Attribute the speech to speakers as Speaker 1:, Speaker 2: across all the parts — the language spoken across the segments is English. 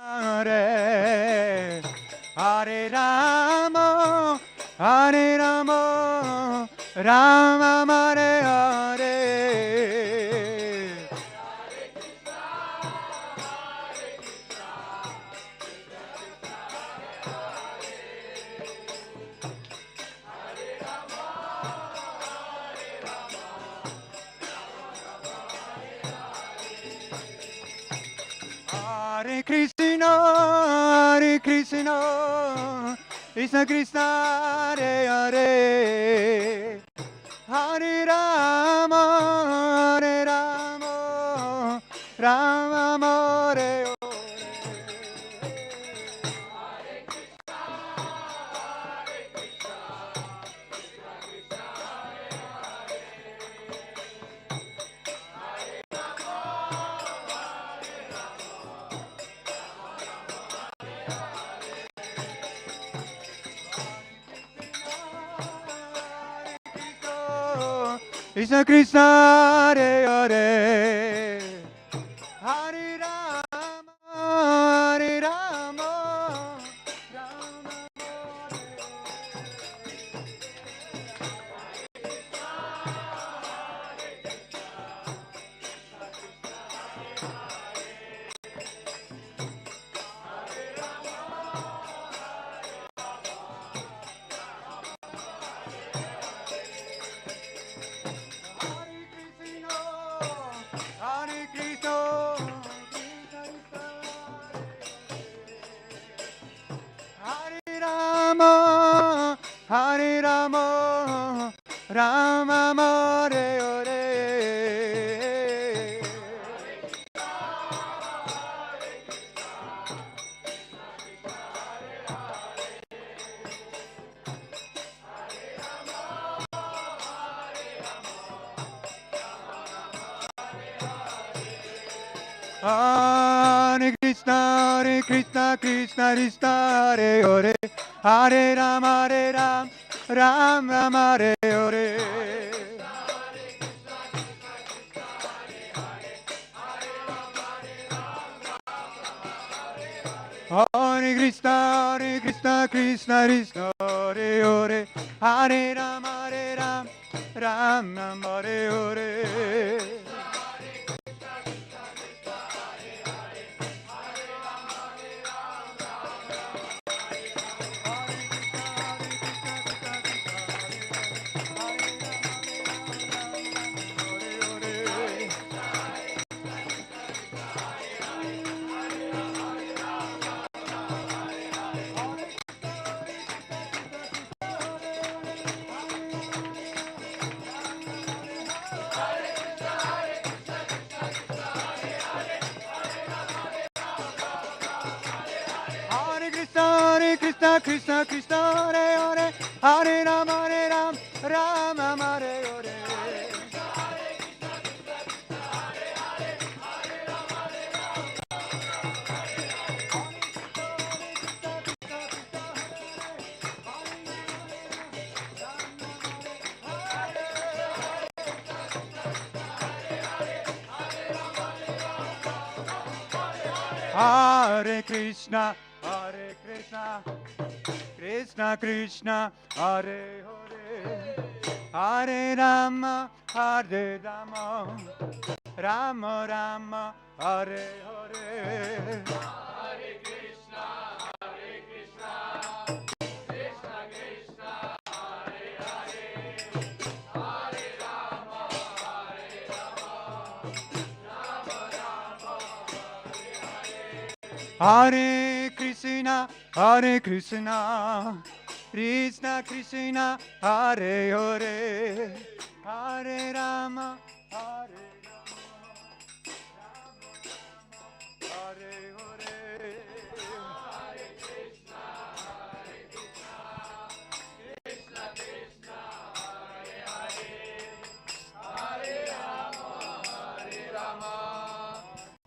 Speaker 1: Hare Hare Rama Hare Rama Rama Hare Hare Hare Krishna, Krishna Krishna, Hare Hare, Hare Rama, Rama Hare Hare. Krishna Krishna Hare Hare Hare Rama Rama Hare Krishna, Hare Rama, Rama Hare Hare. Hare Krishna, Krishna Krishna, Hare Hare, Hare Rama, Rama Hare Hare. Hare Krishna, Krishna Krishna, Hare Hare, Hare Rama, Rama Hare Hare. Krishna Krishna Hare Hare, Hare Rama Rama Hare Hare. Hare Krishna, Krishna Krishna, Hare Hare, Hare Rama, Rama Rama, Hare Hare. Hare Krishna, Krishna Krishna, Hare Hare, Hare Rama, Rama Rama, Hare Krishna, Krishna Krishna, Hare Hare, Hare Rama, Hare Hare Hare. Hare Krishna, Krishna Krishna, Hare Hare, Hare Rama,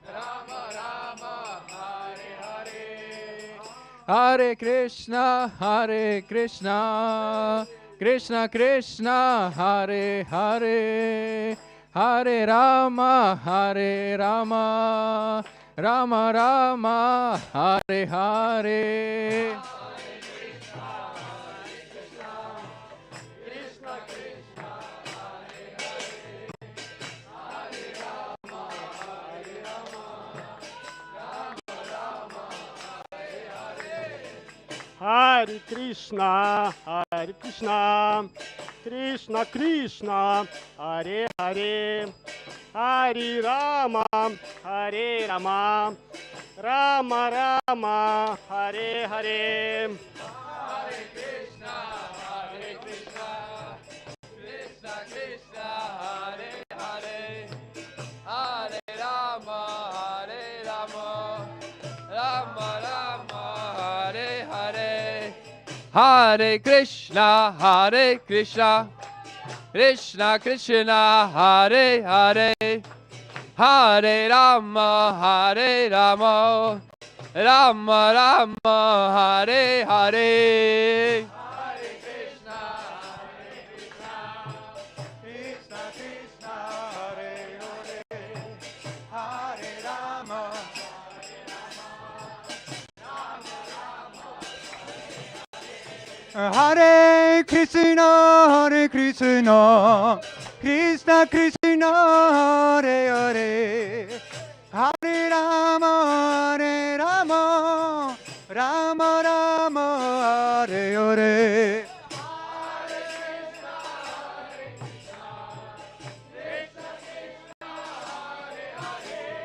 Speaker 1: Rama Rama, Hare Hare. Hare Krishna, Krishna Krishna, Hare Hare, Hare Rama, Rama Rama, Hare Hare.
Speaker 2: Hare Krishna, Krishna Krishna, Hare Hare, Hare Rama, Rama Rama, Hare Hare.
Speaker 1: Hare Krishna, Krishna Krishna, Hare Hare, Hare Rama, Rama Rama, Hare Hare. Hare Krishna, Krishna Krishna, Hare Hare, Hare Rama, Rama Rama, Hare Hare. Hare Krishna, Krishna Krishna, Hare Hare, Hare Rama, Hare Krishna, Krishna Krishna, Hare Hare, Hare Rama, Rama Rama, Hare Hare.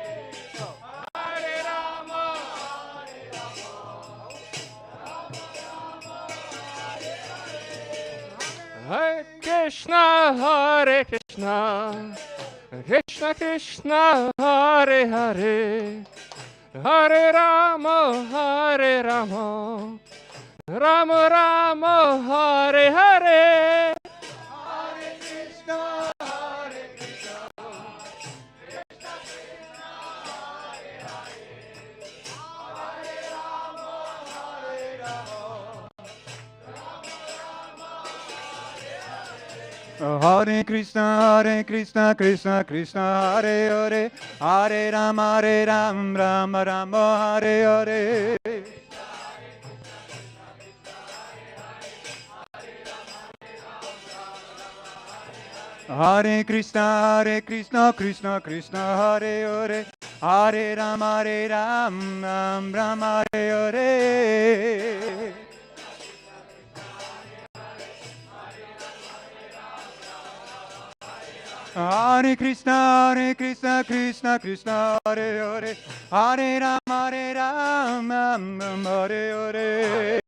Speaker 2: Hare Krishna, Krishna Krishna, Hare Hare, Hare Rama, Rama Rama, Hare Hare.
Speaker 1: Hare Krishna, Krishna Krishna, Hare Hare, Hare Rama, Hare Rama, Hare Krishna, Krishna Krishna, Hare Hare, Hare Rama, Rama Rama, Hare Hare. Hare Krishna, Krishna Krishna, Hare Hare, Hare Rama, Rama, Hare Hare. Hare Krishna, Krishna Krishna, Hare Hare, Hare Rama, Rama, Hare Hare.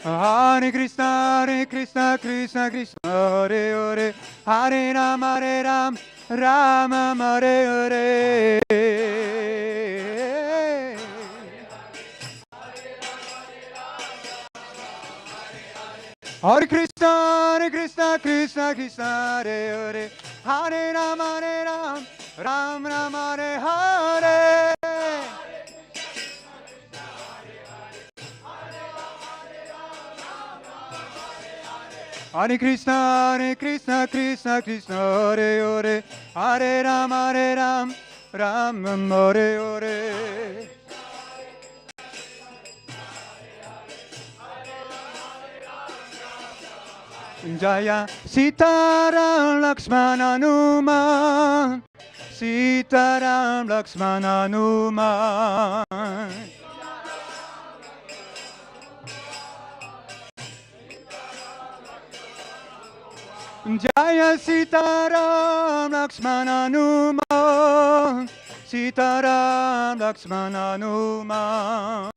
Speaker 1: Hare Krishna, Krishna Krishna, Hare Hare, Hare Rama, Rama, Hare Hare. Hare Krishna, Krishna, Hare Hare, Hare Rama, Rama, Hare Hare. Hare Krishna, Krishna, Hare Hare, Hare Rama, Rama, Hare Hare. Jaya Sitaram Lakshmana Hanuman, Sitaram Lakshmana Hanuman. Jaya Sitaram Lakshmana Hanuman, Sitaram Lakshmana Hanuman.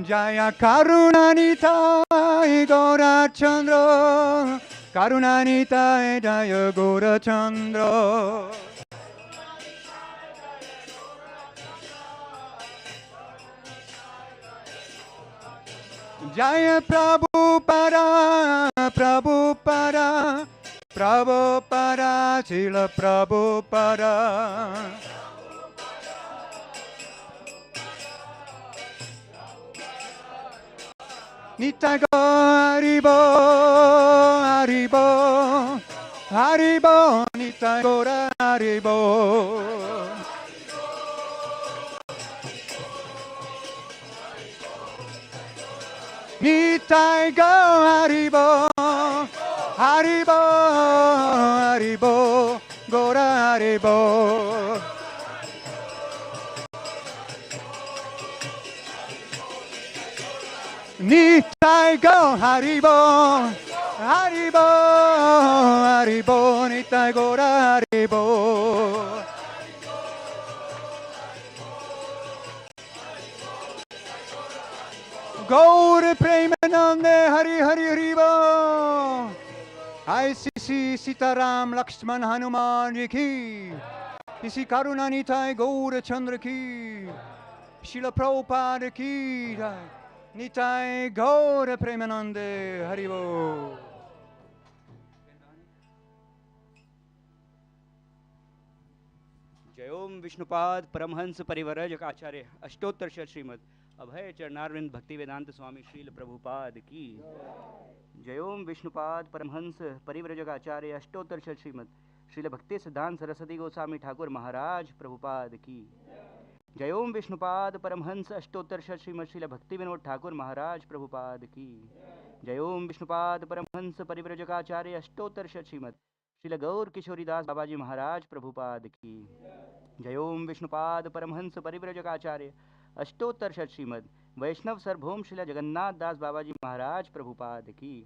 Speaker 1: Jaya Karunanitai Gaurachandra, Karunanitai Jaya Gaurachandra. Jaya Prabhupada, Prabhupada, Prabhupada, Srila Prabhupada. Nitai go Haribo, Haribo, Haribo, Nitai go Haribo. Nitai go Haribo, Haribo, Haribo, Gora Haribo. Nitai go Haribo, Haribo, Haribo, Nitai go Haribo. Gaur Premanande Hari Hari Haribo. ICC Sitaram Lakshman Hanuman Ki. Isi Karuna Nitai Gaur Chandra Ki. Srila Prabhupada Ki. Nitai Gaur Premanande Haribo.
Speaker 3: जयोम Vishnupad Paramhans परिवरज आचार्य अष्टोत्तर श्रीमद अभय चरणारविंद भक्ति वेदांत स्वामी श्रील प्रभुपाद की। जयोम विष्णुपाद परमहंस परिव्रजक आचार्य अष्टोत्तर श्रीमद श्रील भक्ति सिद्धांत सरस्वती गोस्वामी ठाकुर महाराज प्रभुपाद की। जयोम विष्णुपाद परमहंस अष्टोत्तर श्रीमद श्रील भक्ति विनोद ठाकुर महाराज प्रभुपाद की। जयोम विष्णुपाद परमहंस परिव्रजक आचार्य अष्टोत्तर श्रीमद श्रील गौर किशोरीदास बाबाजी महाराज प्रभुपाद की। जयोम विष्णुपाद परमहंस परिव्रजक आचार्य अष्टोत्तर श्रीमद वैष्णव सर्वभौम श्रील जगन्नाथ दास बाबाजी महाराज प्रभुपाद की।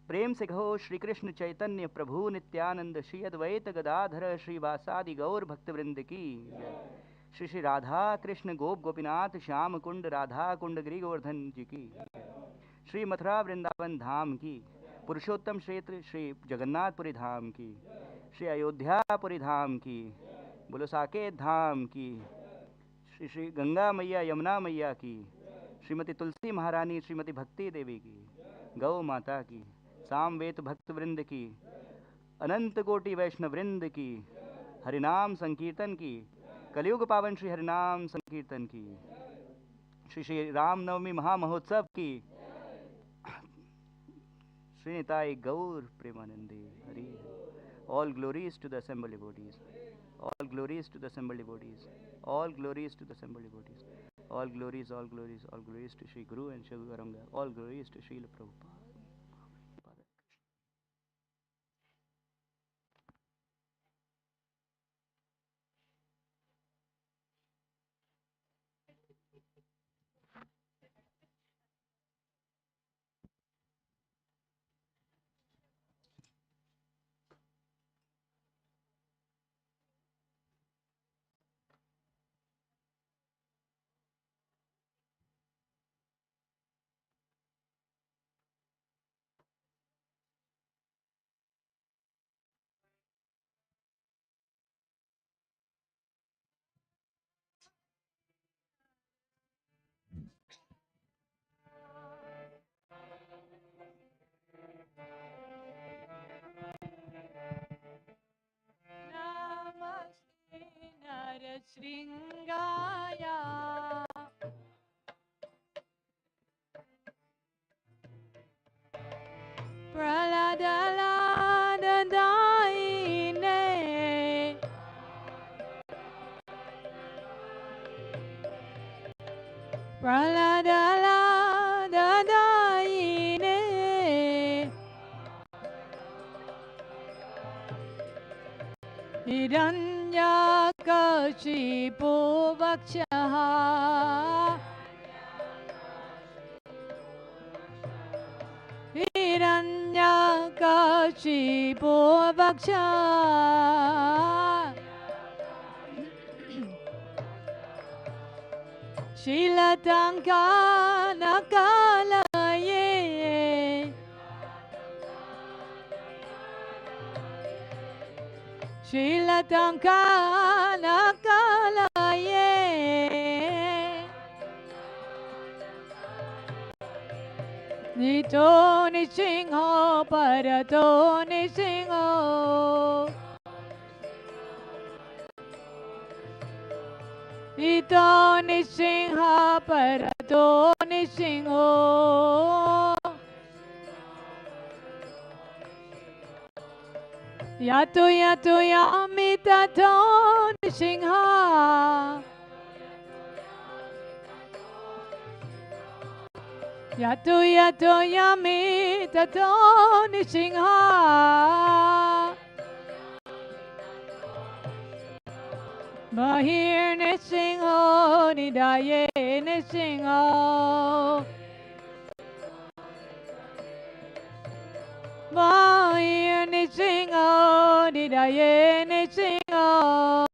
Speaker 3: प्रेम से कहो श्री कृष्ण चैतन्य प्रभु नित्यानंद श्री अद्वैत गदाधर श्री वासादि गौर भक्तवृंद की। श्री श्री राधा कृष्ण गोप गोपीनाथ श्याम कुंड राधा कुंड गिरि गोवर्धन जी की। श्री मथुरा वृंदावन धाम की। पुरुषोत्तम क्षेत्र श्री जगन्नाथपुरी धाम की। श्री अयोध्यापुरी धाम की। बोलो साकेत धाम की। श्री श्री गंगा मैया यमुना मैया की। श्रीमती तुलसी महारानी श्रीमती भक्ति देवी की। गौ माता की। सामवेद भक्त वृंद की। अनंत कोटि वैष्णव वृंद की। हरिनाम संकीर्तन की। कलयुग पावन श्री हरिनाम संकीर्तन की। श्री श्री रामनवमी महामहोत्सव की। Srinitai Gaur Premanande Hari. All glories to the assembled devotees. All glories to the assembled devotees. All glories to the assembled devotees. All glories, all glories, all glories to Sri Guru and Sri Garanga. All glories to Srila Prabhupada.
Speaker 4: Namaste Narasringaya Praladaladaine Praladaladaine Hiranyakashipu Vakshaha Hiranyakashipu Vakshaha Shilatankanakalaye Shilatankanakalaye Nito Nisingho Parato Nisingho Nito Nisingha Parato Nisingho Nisingho. Yato yato yami tato Nisingha. Yato yato yami tato Nisingha. Mahir Nisingho, Nidaye Nisingho. Mahir Nisingho, Nidaye Nisingho.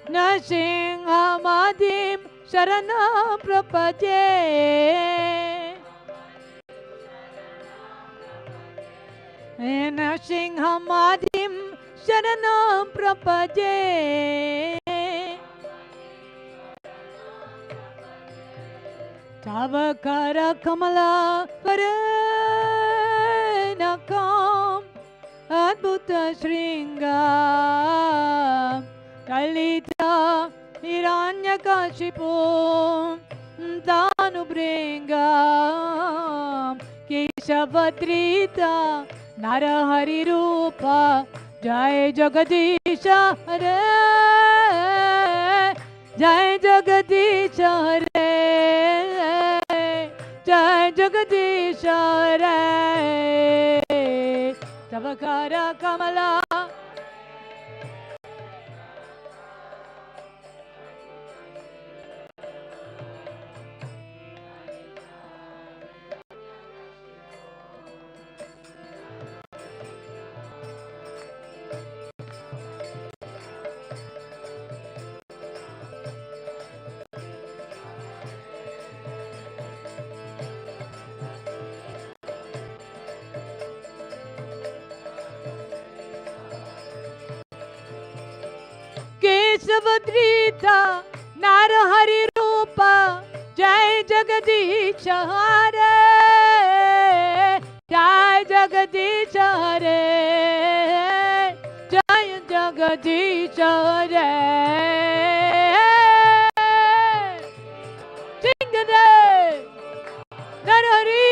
Speaker 4: Nasingha Madim Sharanam Prapadye. Nasingha Madim Sharanam Prapadye. Tavakara Kamala Varanakam Adbhuta Shringam Kalita Hiranyakashipum Danubringam Keshavadrita Narahari Rupa Jai Jagadisha Hare Jai Jagadisha Hare Jai Jagadisha Hare Tavakara Kamala Kesavadrita Narahari Rupa Jai Jagadisha Hare Jai Jagadisha Hare Jai Jagadisha Hare Jingade Narahari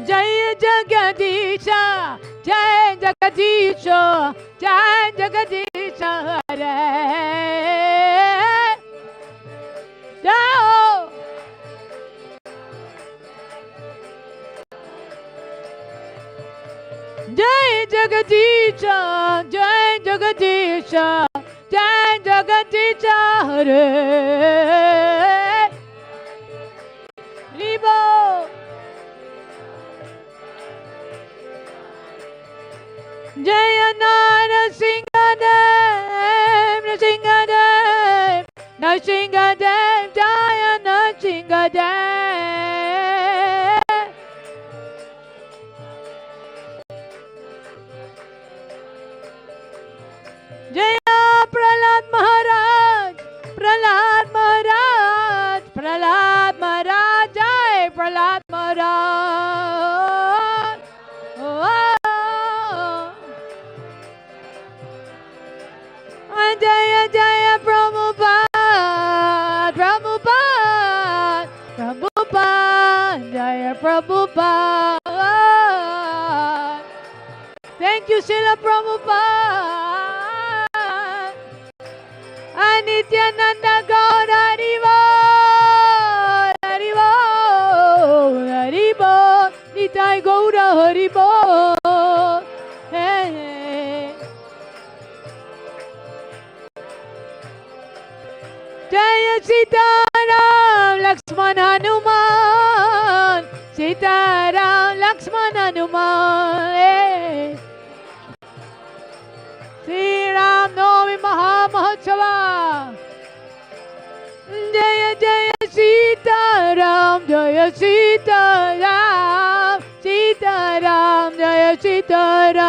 Speaker 4: Jai Jagadisha, Jai Jagadisha, Jai Jagadisha Hare. Jai Jai Jagadisha, Jai Jagadisha, Jai Jagadisha Hare. Ribo. Jaya Narasimhadev, Narasimhadev, Narasimhadev, Jaya Narasimhadev. Jaya Prahlad Maharaj, Prahlad Maharaj, Prahlad Maharaj, Jai Prahlad Maharaj. Oh. Jaya Jaya Prabhupada, Prabhupada, Prabhupada, Jaya Prabhupada. Thank you, Srila Prabhupada. Nityananda Gaur Haribol, Haribol, Haribol, Nitai Gaura Haribol. Hey, hey. Jaya Sitaram Lakshman Hanuman, Sitaram Lakshman Hanuman. Hey. Sri Ram Navami Maha Mahotsava. Jaya Jaya Sitaram, Jaya Sitaram, Sitaram, Jaya Sitaram.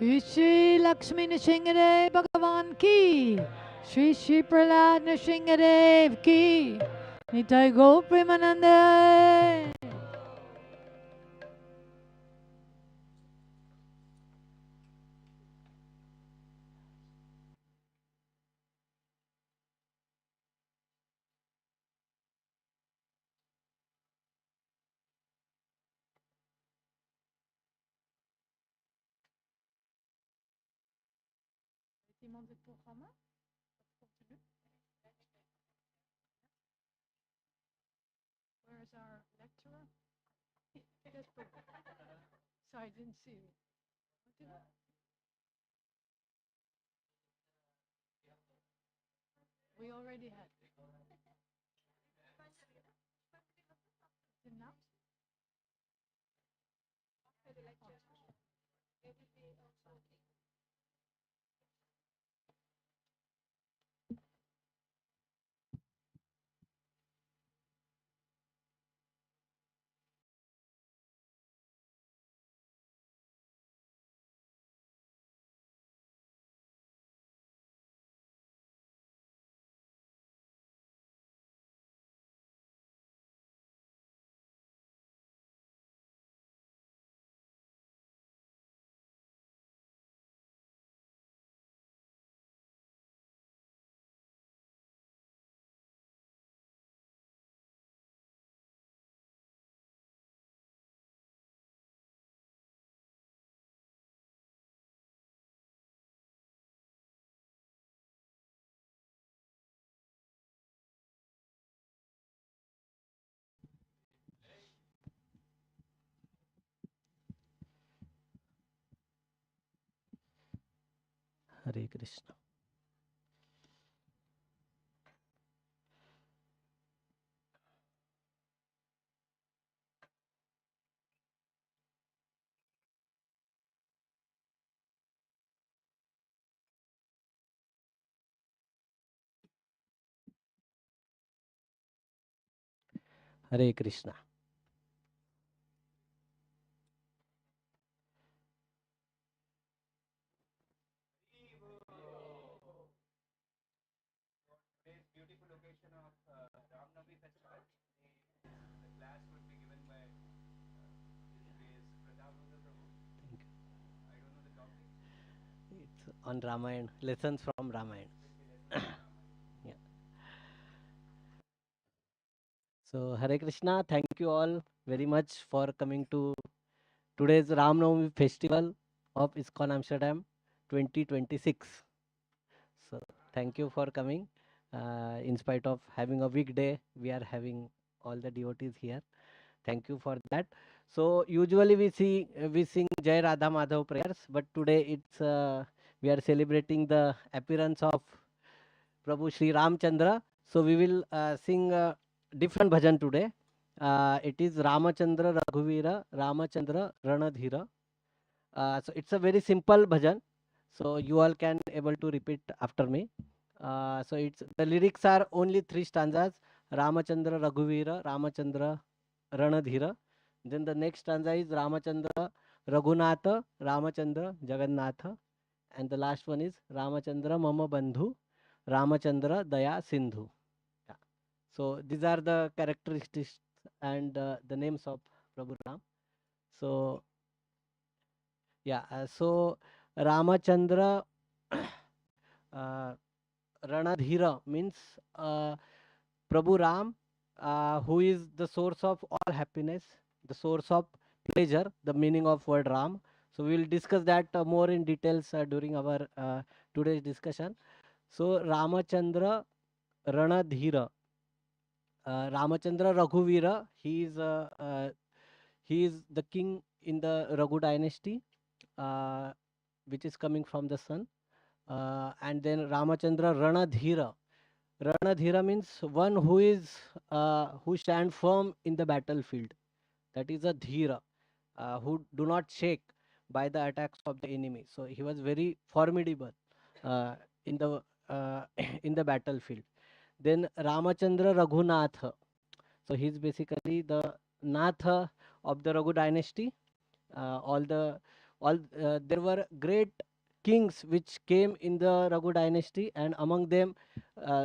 Speaker 4: Shri Shri Lakshmi Nrsimhadev Bhagavan ki. Shri Shri Prahlad Nrsimhadev ki. Nitai Gaur Premanande. Where is our lecturer? Sorry, I didn't see you. We already had. Enough?
Speaker 5: Hare Krishna. Hare Krishna.
Speaker 3: Today's beautiful occasion of Ram Navami festival. The class would be given by His Grace Pradabhuda Prabhu.
Speaker 5: Thank you.
Speaker 3: I don't know the topic.
Speaker 5: It's on Ramayana, lessons from Ramayana. Yeah. So Hare Krishna, thank you all very much for coming to today's Ram Navami festival of ISKCON Amsterdam 2026. So thank you for coming. In spite of having a weekday, we are having all the devotees here. Thank you for that. So usually we sing Jai Radha Madhav prayers, but today we are celebrating the appearance of Prabhu Sri Ramchandra. So we will sing different bhajan today. It is Ramachandra Raghuvira Ramachandra Ranadhira. So it's a very simple bhajan. So you all can able to repeat after me. So it's the lyrics are only 3 stanzas. Ramachandra Raghuvira Ramachandra Ranadhira. Then the next stanza is Ramachandra Raghunatha Ramachandra Jagannatha. And the last one is Ramachandra Mama Bandhu Ramachandra Daya Sindhu. Yeah. So these are the characteristics and the names of Prabhu Ram. So yeah, so Ramachandra Ranadhira means Prabhu Ram, who is the source of all happiness, the source of pleasure, the meaning of word Ram. So we will discuss that more in details during our today's discussion. So Ramachandra Ranadhira, Ramachandra Raghuvira, he is the king in the Raghu dynasty, uh, which is coming from the sun. And then Ramachandra Ranadhira. Ranadhira means one who stand firm in the battlefield. That is a dhira, who do not shake by the attacks of the enemy. So he was very formidable uh, in the in the battlefield. Then Ramachandra Raghunatha. So he's basically the Nath of the Raghu dynasty. All the all there were great kings which came in the Raghu dynasty, and among them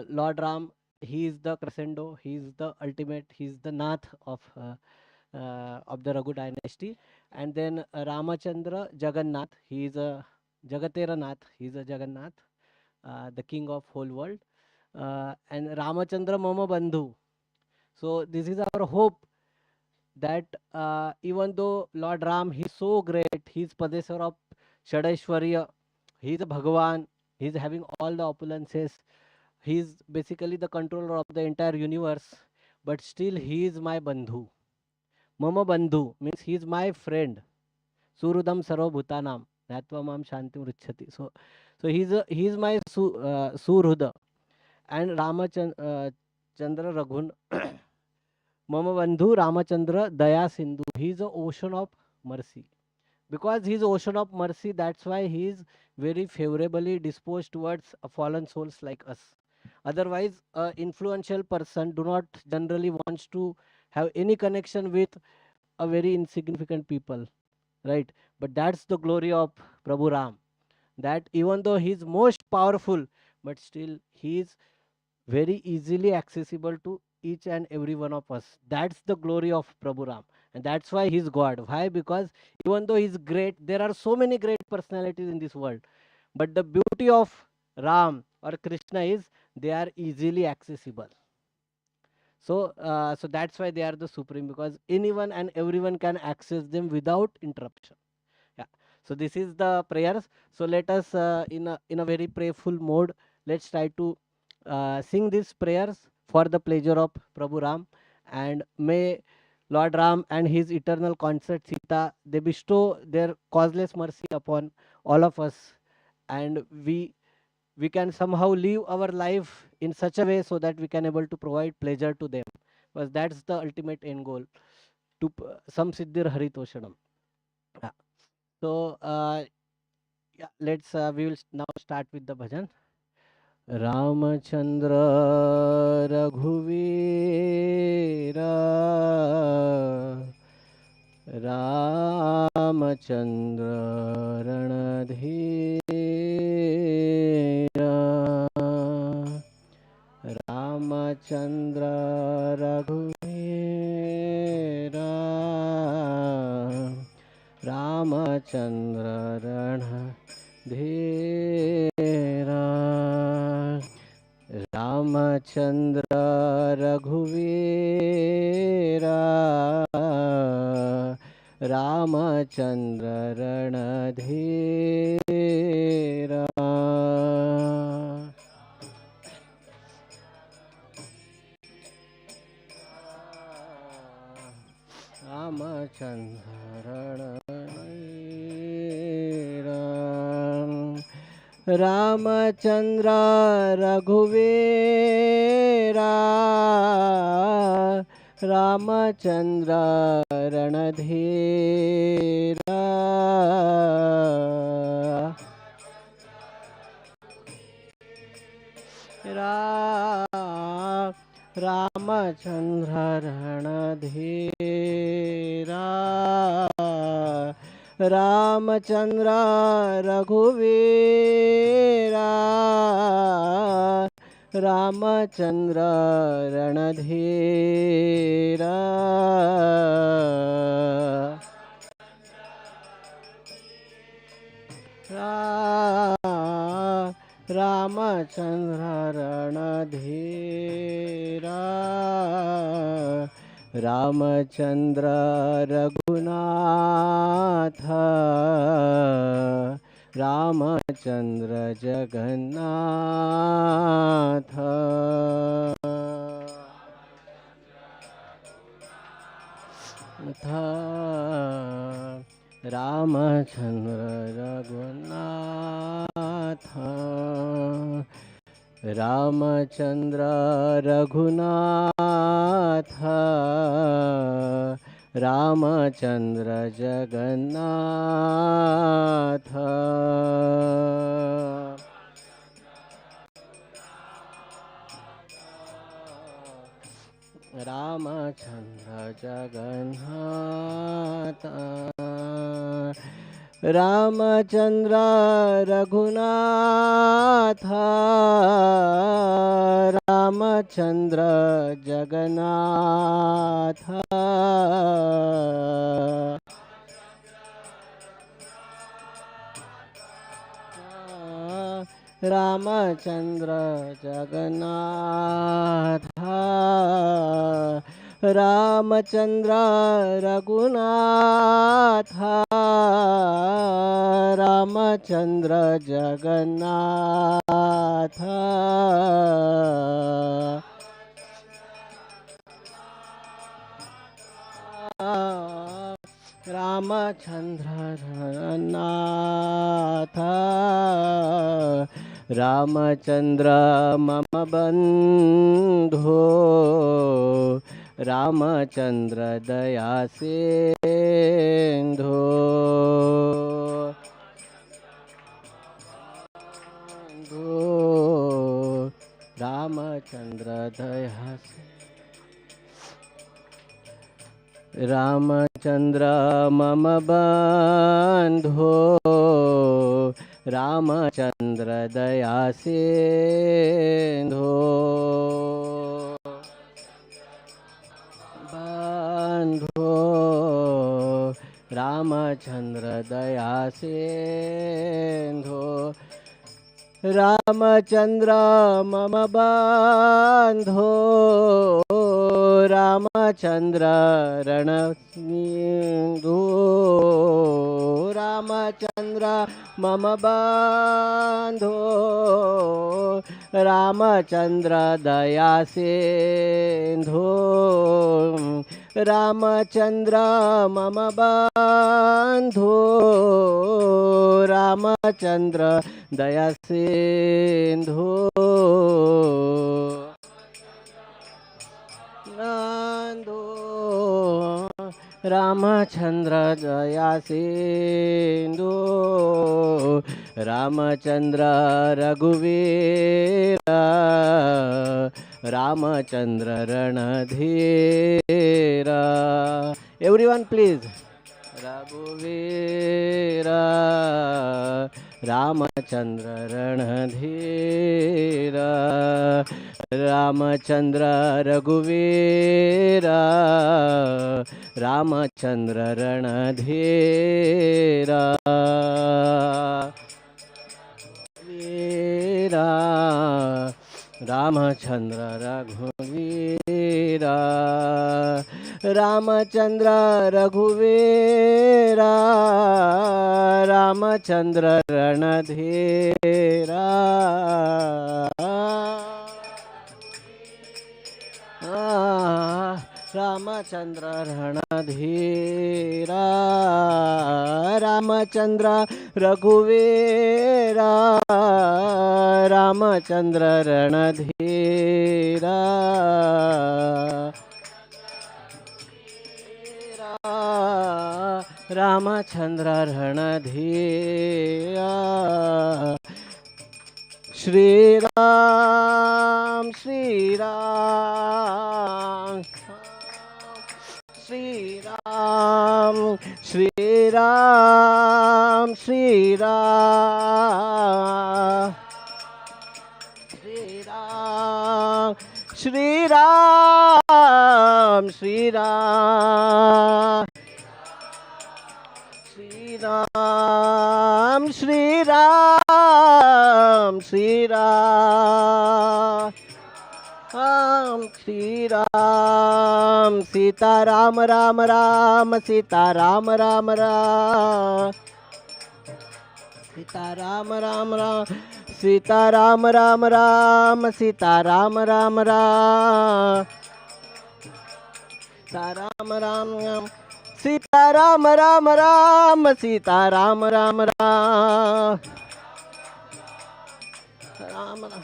Speaker 5: Lord Ram, he is the crescendo, he is the ultimate, he is the nath of the Raghu dynasty. And then Ramachandra Jagannath, he is a Jagatera Nath, he is a Jagannath, the king of whole world. And Ramachandra Mama Bandhu. So this is our hope that even though Lord Ram, he's so great, he's possessor of Shadaishwarya, he's a Bhagavan, he's having all the opulences, he's basically the controller of the entire universe, but still he is my Bandhu. Mama Bandhu means he is my friend. Surudam Sarva Bhutanam. Natva Mam Shantim Richati. So he's my Surhuda. And Ramachandra Raghun Mama Bandhu Ramachandra Daya Sindhu. He is the ocean of mercy. Because he is ocean of mercy, that's why he is very favorably disposed towards fallen souls like us. Otherwise, a influential person do not generally wants to have any connection with a very insignificant people, right? But that's the glory of Prabhu Ram, that even though he is most powerful, but still he is very easily accessible to each and every one of us. That's the glory of Prabhu Ram, and that's why he's God. Why? Because even though he's great, there are so many great personalities in this world, but the beauty of Ram or Krishna is they are easily accessible. So that's why they are the supreme, because anyone and everyone can access them without interruption. Yeah. So this is the prayers. So let us in a very prayerful mode, let's try to sing these prayers for the pleasure of Prabhu Ram, and may Lord Ram and his eternal consort Sita, they bestow their causeless mercy upon all of us, and we can somehow live our life in such a way so that we can able to provide pleasure to them, because that's the ultimate end goal, to some siddhir haritoshanam. Yeah. So yeah, let's we will now start with the bhajan. Ramachandra Raghuvira Ramachandra Ranadhira Ramachandra Raghuvira Ramachandra Ranadhira Ramachandra Raghuvira Ramachandra Ranadhira Ramachandra Ranadhira Ramachandra Raghuvira Ramachandra Ranadhira Ramachandra Ranadhira Ramachandra Raghuvira Ramachandra Ranadhira Ramachandra Ranadhira Ramachandra Raghunatha Ramachandra Jagannatha Ramachandra Raghunatha Ramachandra Raghunatha Ramachandra Jagannatha Ramachandra Jagannatha Ramchandra Raghunath Ramchandra Jagannath Ramchandra Jagannath Ramchandra Raghunath Ramchandra Jagannath Ramchandra Jagannath Ramchandra मम बंधो रामचंद्र दया सिंधो रामचंद्र दया रामचंद्र मम बंधो रामचंद्र दया सिंधो बंधो रामचंद्र दया सिंधो रामचंद्र मम बंधो रामचंद्र रणसिंधु रामचंद्र मम बंधो रामचंद्र दया सिंधु रामचंद्र मम बंधो रामचंद्र दया सिंधु नंदो रामचंद्र दया सिंधु रामचंद्र रघुवीर Ramchandra Randhir everyone please रघुवीर रामचंद्र रणधीर रामचंद्र रघुवीर रामचंद्र रणधीर वीरा रामचंद्र रघुवीर रामचंद्र रघुवीर रामचंद्र रणधीर रामचंद्र रणधीर रामचंद्र रघुवीर रामचंद्र रणधीर रामचंद्र रणधीर श्री राम श्री राम श्री राम श्री राम श्री राम श्री राम श्री राम श्री राम श्री राम श्री राम श्री राम श्री राम सीता राम राम राम सीता राम राम राम सीता राम राम राम सीता राम राम राम सीता राम राम राम सीता राम राम राम सीता राम राम राम सीता राम राम राम राम राम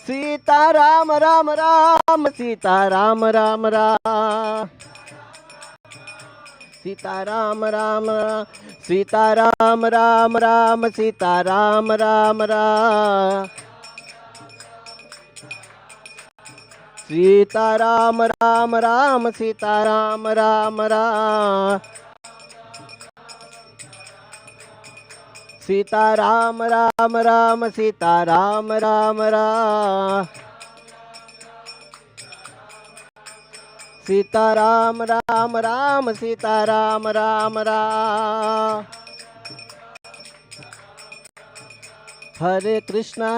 Speaker 5: सीता राम राम राम सीता राम राम राम सीता राम राम राम सीता राम राम राम सीता राम राम राम सीता राम राम राम सीता राम राम राम सीता राम राम राम सीता राम राम राम सीता राम राम राम सीता राम राम राम हरे कृष्णा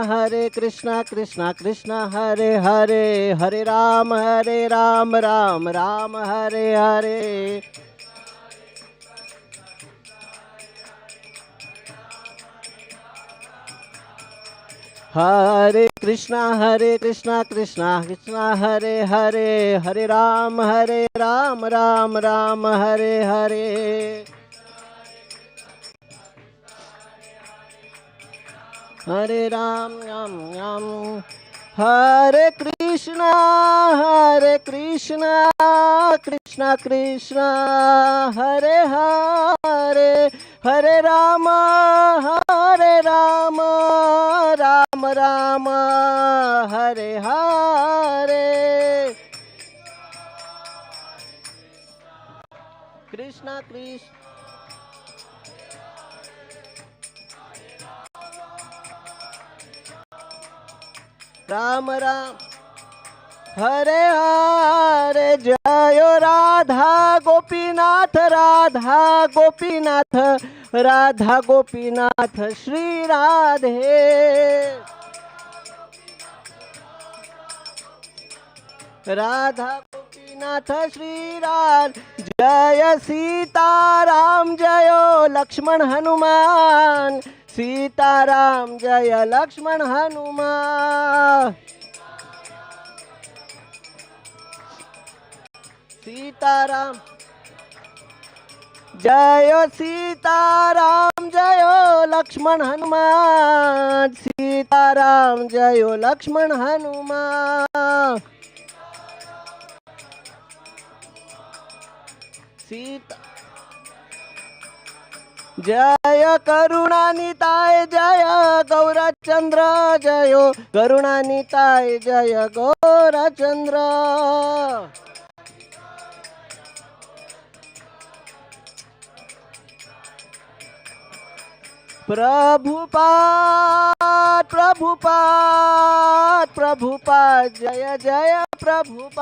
Speaker 5: कृष्णा कृष्णा हरे हरे हरे राम राम राम हरे हरे हरे कृष्णा कृष्णा कृष्णा हरे हरे हरे राम राम हरे हरे हरे राम हरे कृष्णा कृष्णा कृष्णा हरे हरे हरे राम राम राम हरे हरे कृष्णा कृष्ण राम राम हरे हरे जयो राधा गोपीनाथ राधा गोपीनाथ श्री राधे राधा गोपीनाथ श्री राधे जय सीताराम जयो लक्ष्मण हनुमान सीताराम जय लक्ष्मण हनुमान सीताराम जय सीताराम जय लक्ष्मण हनुमान सीताराम जय लक्ष्मण हनुमान सीता जय करुणानिताय जय गौरचंद्र जय करुणानिताय जय गौरचंद्र प्रभुपाद प्रभुपाद प्रभुपाद जय जय Prabhupada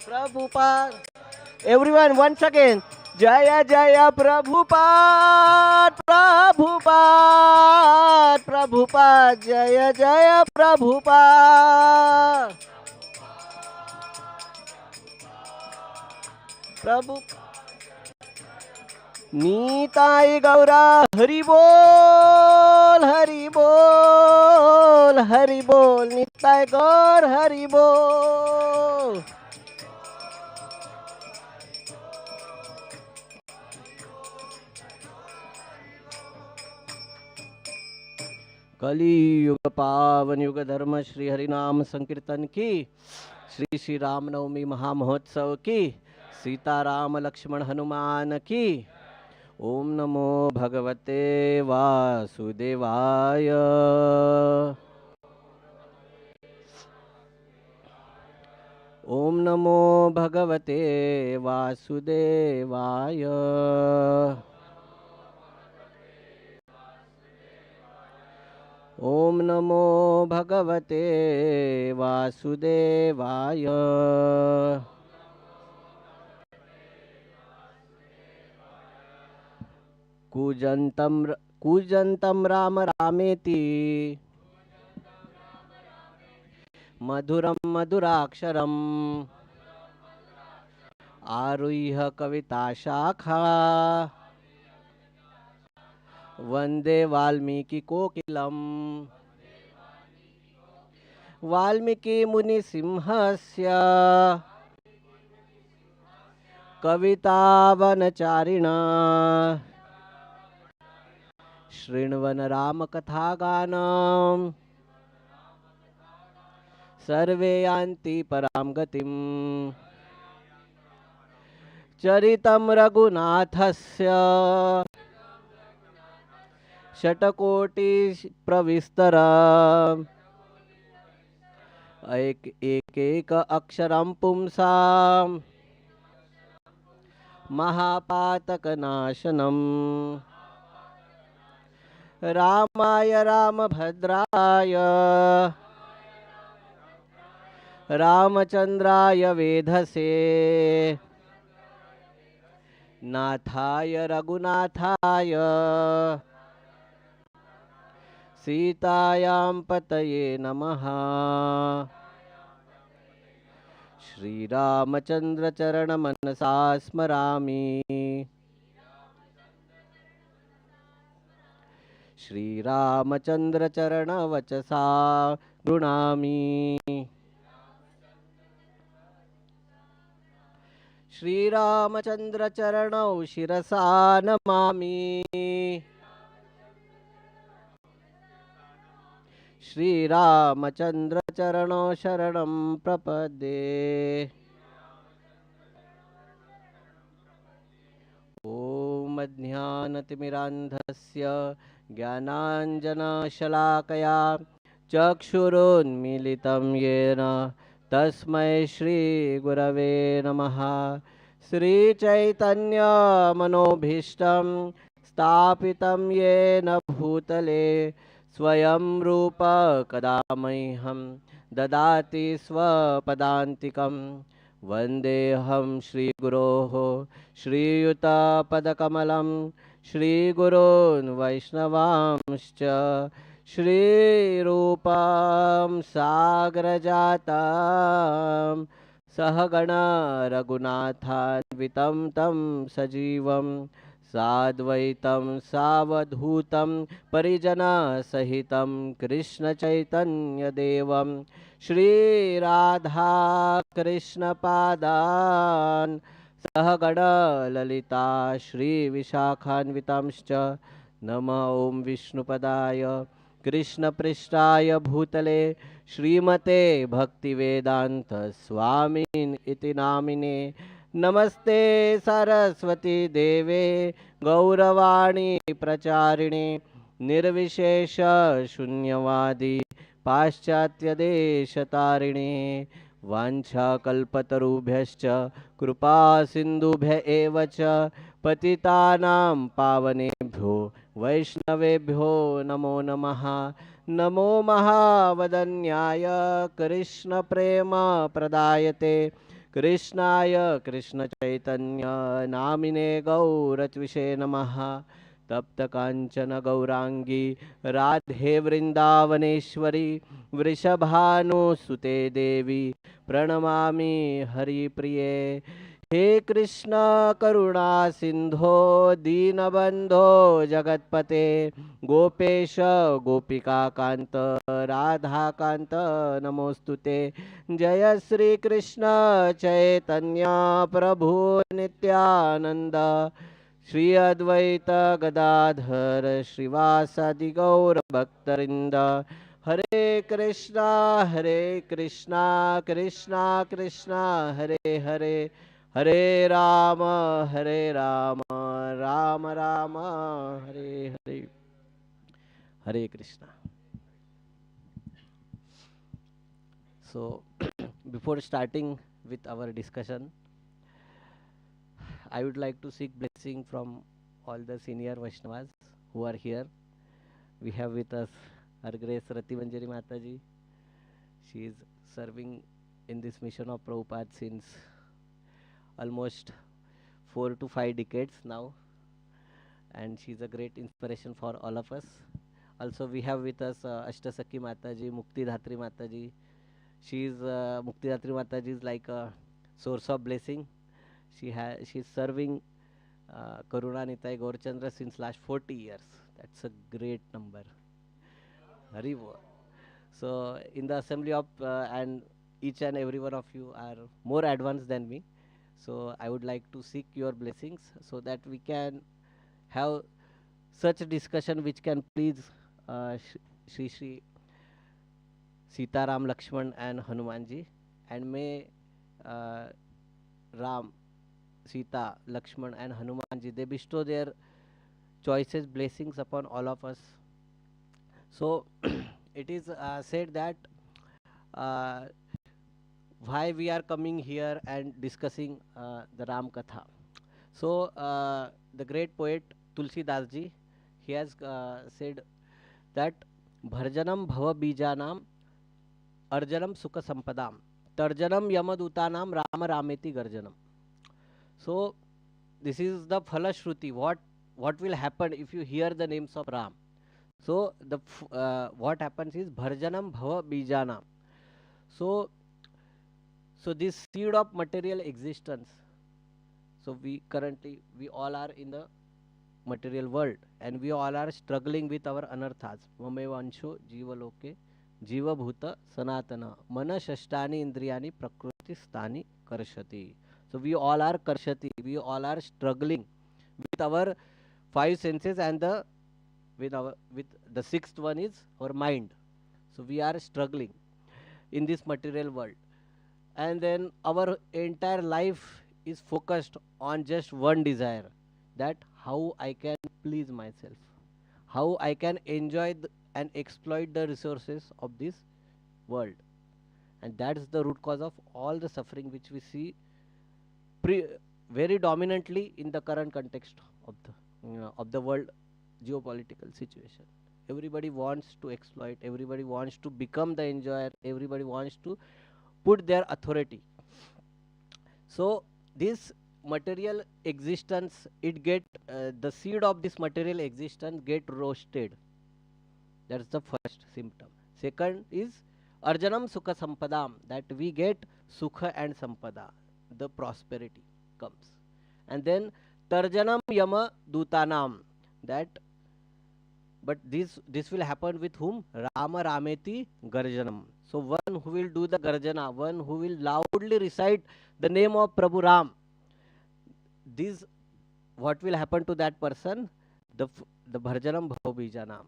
Speaker 5: Prabhupada everyone once again जय जय प्रभुपाद प्रभुपाद प्रभुपाद जय जय प्रभुपाद प्रभु नीताय गौरा हरि बोल हरि बोल हरि बोल नीताय गौर हरि बोल कलियुग पावन युग धर्म श्री हरिनाम संकीर्तन की श्री श्री रामनवमी महामहोत्सव की सीताराम लक्ष्मण हनुमान की ओम नमो भगवते वासुदेवाय ओम नमो भगवते वासुदेवाय ओम नमो भगवते वासुदेवाय कूजन्तं राम रामेति मधुरं मधुराक्षरम् आरुह्य कविताशाखा वन्दे वाल्मीकि कोकिलम् वाल्मीकि मुनिसिंहस्य कवितावनचारिणा शृण्वन् रामकथागानम् सर्वे यान्ति परां गतिम् चरितं रघुनाथस्य शतकोटिप्रविस्तर एक अक्षरं पुंसां महापातकनाशनम् रामाय रामभद्राय रामचन्द्राय वेधसे नाथाय रघुनाथाय सीतायां पतये नमः। श्रीरामचन्द्रचरणमनसा स्मरामि श्रीरामचन्द्रचरणवचसा गृणामि श्रीरामचन्द्रचरणौ शिरसा नमामि श्रीरामचन्द्रचरणौ शरणं प्रपद्ये। ॐ अज्ञानतिमिरान्धस्य ज्ञानाञ्जनशलाकया चक्षुरुन्मीलितं येन तस्मै श्रीगुरवे नमः। श्रीचैतन्यमनोभीष्टं स्थापितं येन भूतले स्वयं रूप कदा मह्यं ददाति स्वपदान्तिकं। वन्देऽहं श्रीगुरोः श्रीयुतपदकमलं श्रीगुरोन् वैष्णवांश्च श्रीरूपं साग्रजातं सहगण रघुनाथान्वितं तं सजीवं साद्वैतं सावधूतं परिजनसहितं कृष्णचैतन्यदेवं श्रीराधा कृष्णपादान् सहगण ललिता श्रीविशाखान्वितांश्च। नमः ॐ विष्णुपदाय कृष्णपृष्ठाय भूतले श्रीमते भक्तिवेदांत स्वामिन् इति नामिने। नमस्ते सरस्वती देवे गौरवाणी प्रचारिणे निर्विशेष शून्यवादी पाश्चात्यदेशतारिणे। वाञ्छाकल्पतरुभ्यश्च कृपा सिन्धुभ्य एव च पतितानां पावनेभ्यो वैष्णवेभ्यो नमो नमः। नमो महावदन्याय कृष्णप्रेम प्रदायते कृष्णाय कृष्णचैतन्य नामिने गौरत्विषे नमः। तप्तकाञ्चन गौरांगी राधे वृंदावनेश्वरी वृषभानुसुते देवी प्रणमामि हरिप्रिये। हे कृष्ण करुणा सिंधो दीनबंधो जगत्पते गोपेश गोपिकाकांत राधाकांत नमोस्तुते। जय श्री कृष्ण चैतन्य प्रभु नित्यानंद श्री अद्वैत गदाधर श्रीवासादि गौर भक्तवृंद। हरे कृष्णा कृष्णा कृष्णा हरे हरे हरे राम राम राम हरे हरे। हरे Krishna. So before starting with our discussion, I would like to seek blessing from all the senior Vaishnavas who are here. We have with us our Grace Rati Manjari Mataji. She is serving in this mission of Prabhupada since almost 4 to 5 decades now, and she is a great inspiration for all of us. Also we have with us Ashtasakhi Mataji, Muktidhatri Mataji. She is Muktidhatri Mataji is like a source of blessing. She is serving Karuna Nitai Gaurchandra since last 40 years. That's a great number. Hari Bol. So in the assembly of and each and every one of you are more advanced than me. So I would like to seek your blessings so that we can have such a discussion which can please Shri Sita Ram Lakshman and Hanumanji, and may Ram, Sita, Lakshman and Hanumanji, they bestow their choices, blessings upon all of us. So it is said that why we are coming here and discussing the Ram Katha. So the great poet Tulsi Das ji, he has said that Bharjanam Bhava Bijanam Arjanam Sukha Sampadam Tarjanam Yamadutanam Rama Rameti Garjanam. So this is the Phalashruti. What will happen if you hear the names of Ram? So the what happens is Bharjanam Bhava Bijanam. So this seed of material existence. So we all are in the material world and we all are struggling with our anarthas. Mamevansho jiva loke jiva bhuta sanatana mana shashtani indriyani prakriti sthani karshati. So we all are karshati. We all are struggling with our five senses and with the sixth one is our mind. So we are struggling in this material world, and then our entire life is focused on just one desire, that how I can please myself, how I can enjoy and exploit the resources of this world. And that's the root cause of all the suffering which we see very dominantly in the current context of the world geopolitical situation. Everybody wants to exploit, everybody wants to become the enjoyer, everybody wants to put their authority. So this material existence, it get the seed of this material existence get roasted. That's the first symptom. Second is arjanam sukha sampadam, that we get sukha and sampada, the prosperity comes. And then tarjanam yama dutanam, that but this will happen with whom? Rama Rameti Garjanam. So one who will do the Garjana, one who will loudly recite the name of Prabhu Ram, this what will happen to that person? The Bharjanam Bhavabijanam.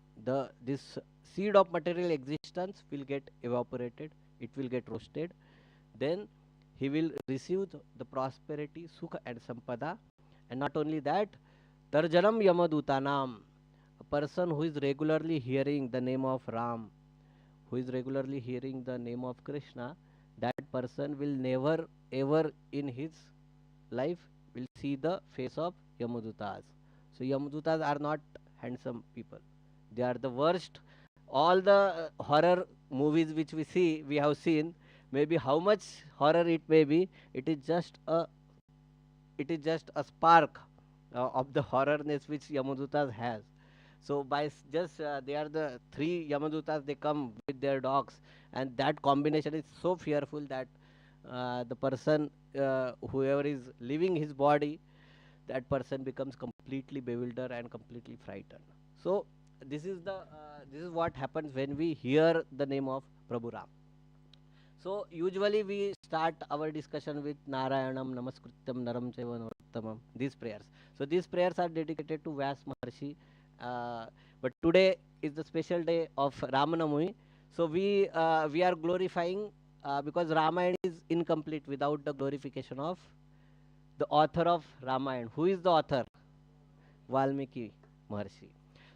Speaker 5: This seed of material existence will get evaporated, it will get roasted. Then he will receive the prosperity, Sukha and Sampada. And not only that, Tarjanam Yamadutanam, a person who is regularly hearing the name of Ram, who is regularly hearing the name of Krishna, that person will never ever in his life will see the face of Yamadutas. So Yamadutas are not handsome people. They are the worst. All the horror movies which we have seen, maybe how much horror it may be, it is just a spark of the horrorness which Yamadutas has. So by just they are the three Yamadutas, they come with their dogs, and that combination is so fearful that the person, whoever is leaving his body, that person becomes completely bewildered and completely frightened. So this is what happens when we hear the name of Prabhu Ram. So usually we start our discussion with Narayanam Namaskrityam Naram Chaiva Narottamam, these prayers. So these prayers are dedicated to Vyas Maharshi. But today is the special day of Ramanavami. So we are glorifying because Ramayana is incomplete without the glorification of the author of Ramayana. Who is the author? Valmiki Maharshi.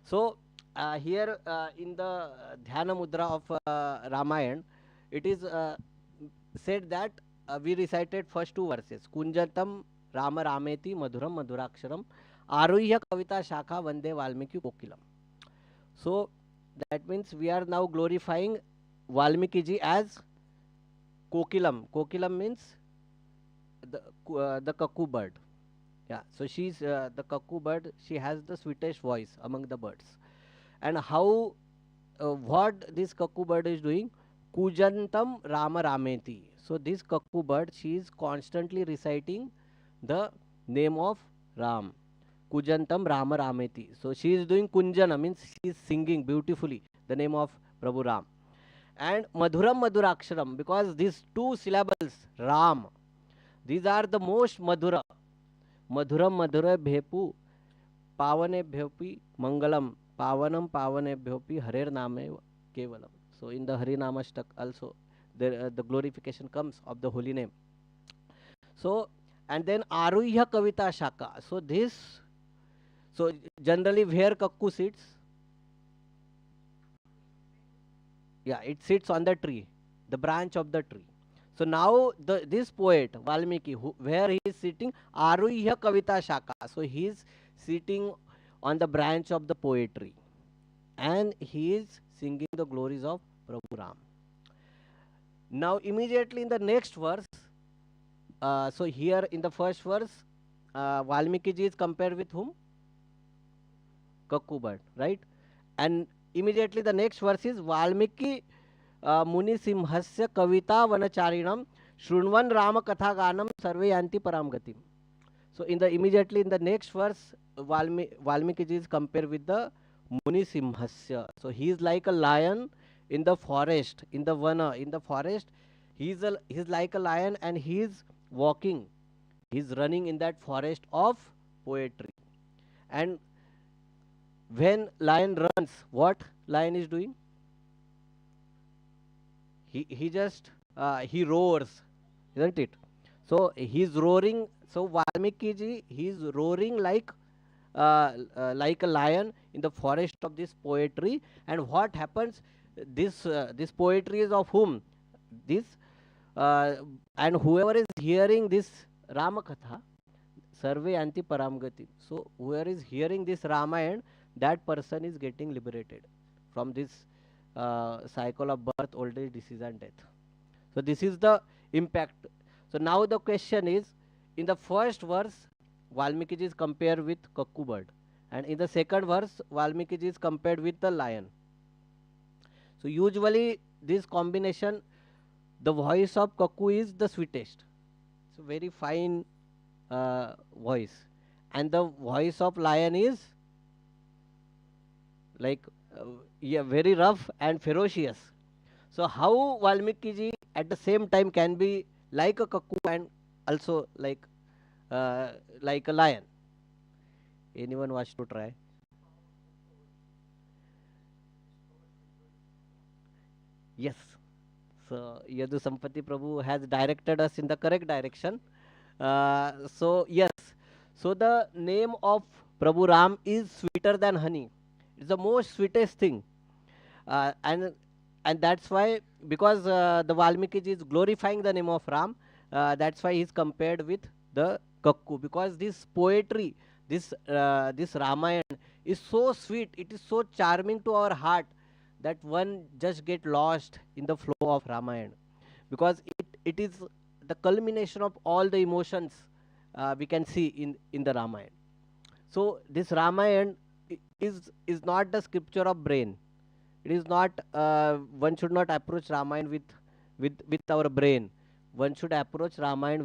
Speaker 5: So here in the Dhyana Mudra of Ramayana, it is said that we recited first two verses. Kunjatam Rama Rameti Madhuram Madhuraksharam Aruhya Kavita Shakha Vande Valmiki Kokilam. So that means we are now glorifying Valmiki ji as Kokilam. Kokilam means the cuckoo bird. Yeah, so she's the cuckoo bird. She has the sweetest voice among the birds. And how what this cuckoo bird is doing? Kujantam Rama Rameti. So this cuckoo bird, she is constantly reciting the name of Ram. Kujantam Rama Rameti. So she is doing Kunjana, means she is singing beautifully the name of Prabhu Ram. And Madhuram Madhuraksharam, because these two syllables, Ram, these are the most Madhura. Madhuram Madhura Bhepu Pavane Bhepi Mangalam Pavanam Pavane Bhepi Harer Name Kevalam. So in the Harinamashtak also the glorification comes of the holy name. So and then Aruhya Kavita Shaka. So generally where kakku sits? Yeah, it sits on the tree, the branch of the tree. So now this poet Valmiki, where he is sitting, Aruhya Kavita Shaka. So he is sitting on the branch of the poetry, and he is singing the glories of Prabhu Ram. Now immediately in the next verse, so here in the first verse, Valmiki ji is compared with whom? Kakku bird, right? And immediately the next verse is Valmiki Muni Simhasya Kavita Vanacharinam Shrunvan Rama Katha Ganam Sarve Yanti Param Gatim. So in the immediately in the next verse, Valmiki ji is compared with the Muni Simhasya. So he is like a lion in the forest, in the vana, in the forest. He's like a lion, and he is walking. He's running in that forest of poetry. And when lion runs, what lion is doing? He just he roars, isn't it? So he's roaring. So Valmiki ji, he's roaring like a lion in the forest of this poetry. And what happens? This poetry is of whom? This and whoever is hearing this Ramakatha, Sarve Anti Paramgati. So whoever is hearing this Ramayana, that person is getting liberated from this cycle of birth, old age, disease, and death. So this is the impact. So now the question is, in the first verse, Valmiki ji is compared with Kakku bird, and in the second verse, Valmiki ji is compared with the lion. So usually this combination, the voice of Kakku is the sweetest. It's a very fine voice, and the voice of lion is like yeah, very rough and ferocious. So how Valmiki ji at the same time can be like a Kakku and also like a lion? Anyone wants to try? Yes. So Yadu Sampati Prabhu has directed us in the correct direction. So yes. So the name of Prabhu Ram is sweeter than honey. It's the most sweetest thing, and that's why, because the Valmiki ji is glorifying the name of Ram, that's why he is compared with the Kakku, because this poetry, this Ramayana is so sweet, it is so charming to our heart that one just get lost in the flow of Ramayana, because it is the culmination of all the emotions we can see in the Ramayana. So this Ramayana is not the scripture of brain. It is not, one should not approach Ramayana with our brain. One should approach Ramayana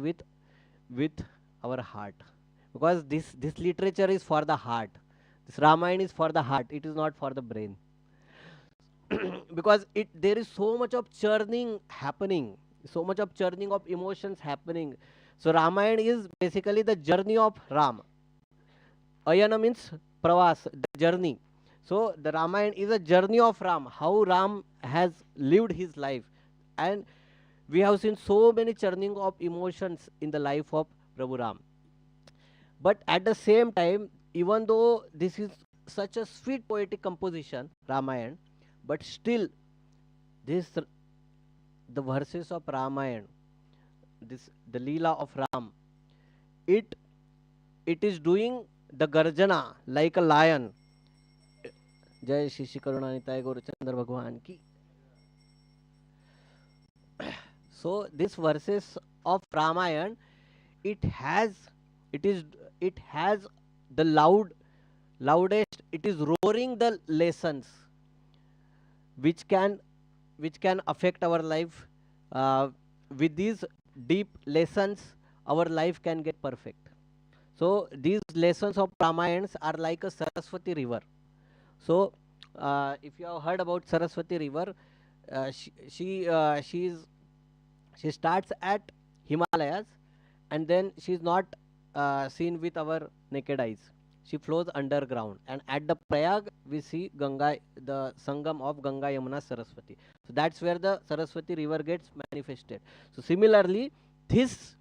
Speaker 5: with our heart, because this literature is for the heart. This Ramayana is for the heart. It is not for the brain. Because there is so much of churning happening, so much of churning of emotions happening. So Ramayana is basically the journey of Ram. Ayana means pravas, the journey. So the Ramayana is a journey of Ram, how Ram has lived his life. And we have seen so many churning of emotions in the life of Prabhu Ram. But at the same time, even though this is such a sweet poetic composition, Ramayana, but still the verses of Ramayana, the Leela of Ram, it is doing the Garjana like a lion. Jai Shri Shri Karunanitai Gaurachandra Bhagwan ki. So these verses of Ramayana, it has the loudest, it is roaring the lessons which can affect our life. With these deep lessons, our life can get perfect. So these lessons of Ramayans are like a Saraswati river. So if you have heard about Saraswati river, she starts at Himalayas, and then she is not seen with our naked eyes. She flows underground, and at the Prayag we see Ganga, the Sangam of Ganga, Yamuna, Saraswati. So that's where the Saraswati river gets manifested. So similarly, this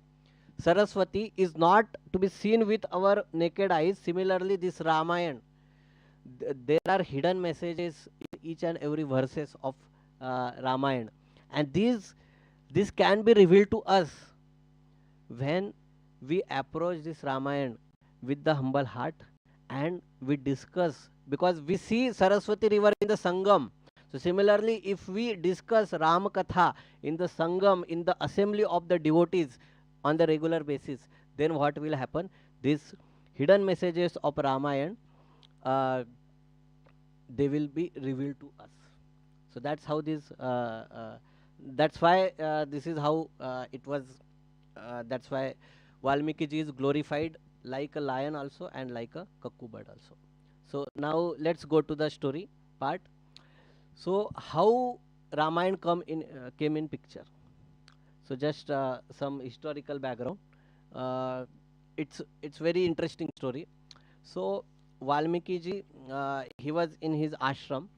Speaker 5: Saraswati is not to be seen with our naked eyes. Similarly, this Ramayana, there are hidden messages in each and every verses of Ramayana, and these This can be revealed to us when we approach this Ramayana with the humble heart and we discuss, because we see Saraswati river in the Sangam. So similarly, if we discuss Ram Katha in the Sangam, in the assembly of the devotees on the regular basis, then what will happen? These hidden messages of Ramayana, they will be revealed to us. So that's how this, that's why this is how it was, that's why Valmiki ji is glorified like a lion also and like a cuckoo bird also. So now let's go to the story part. So how Ramayana came in picture. So just some historical background. It's very interesting story. So Valmiki ji, he was in his ashram,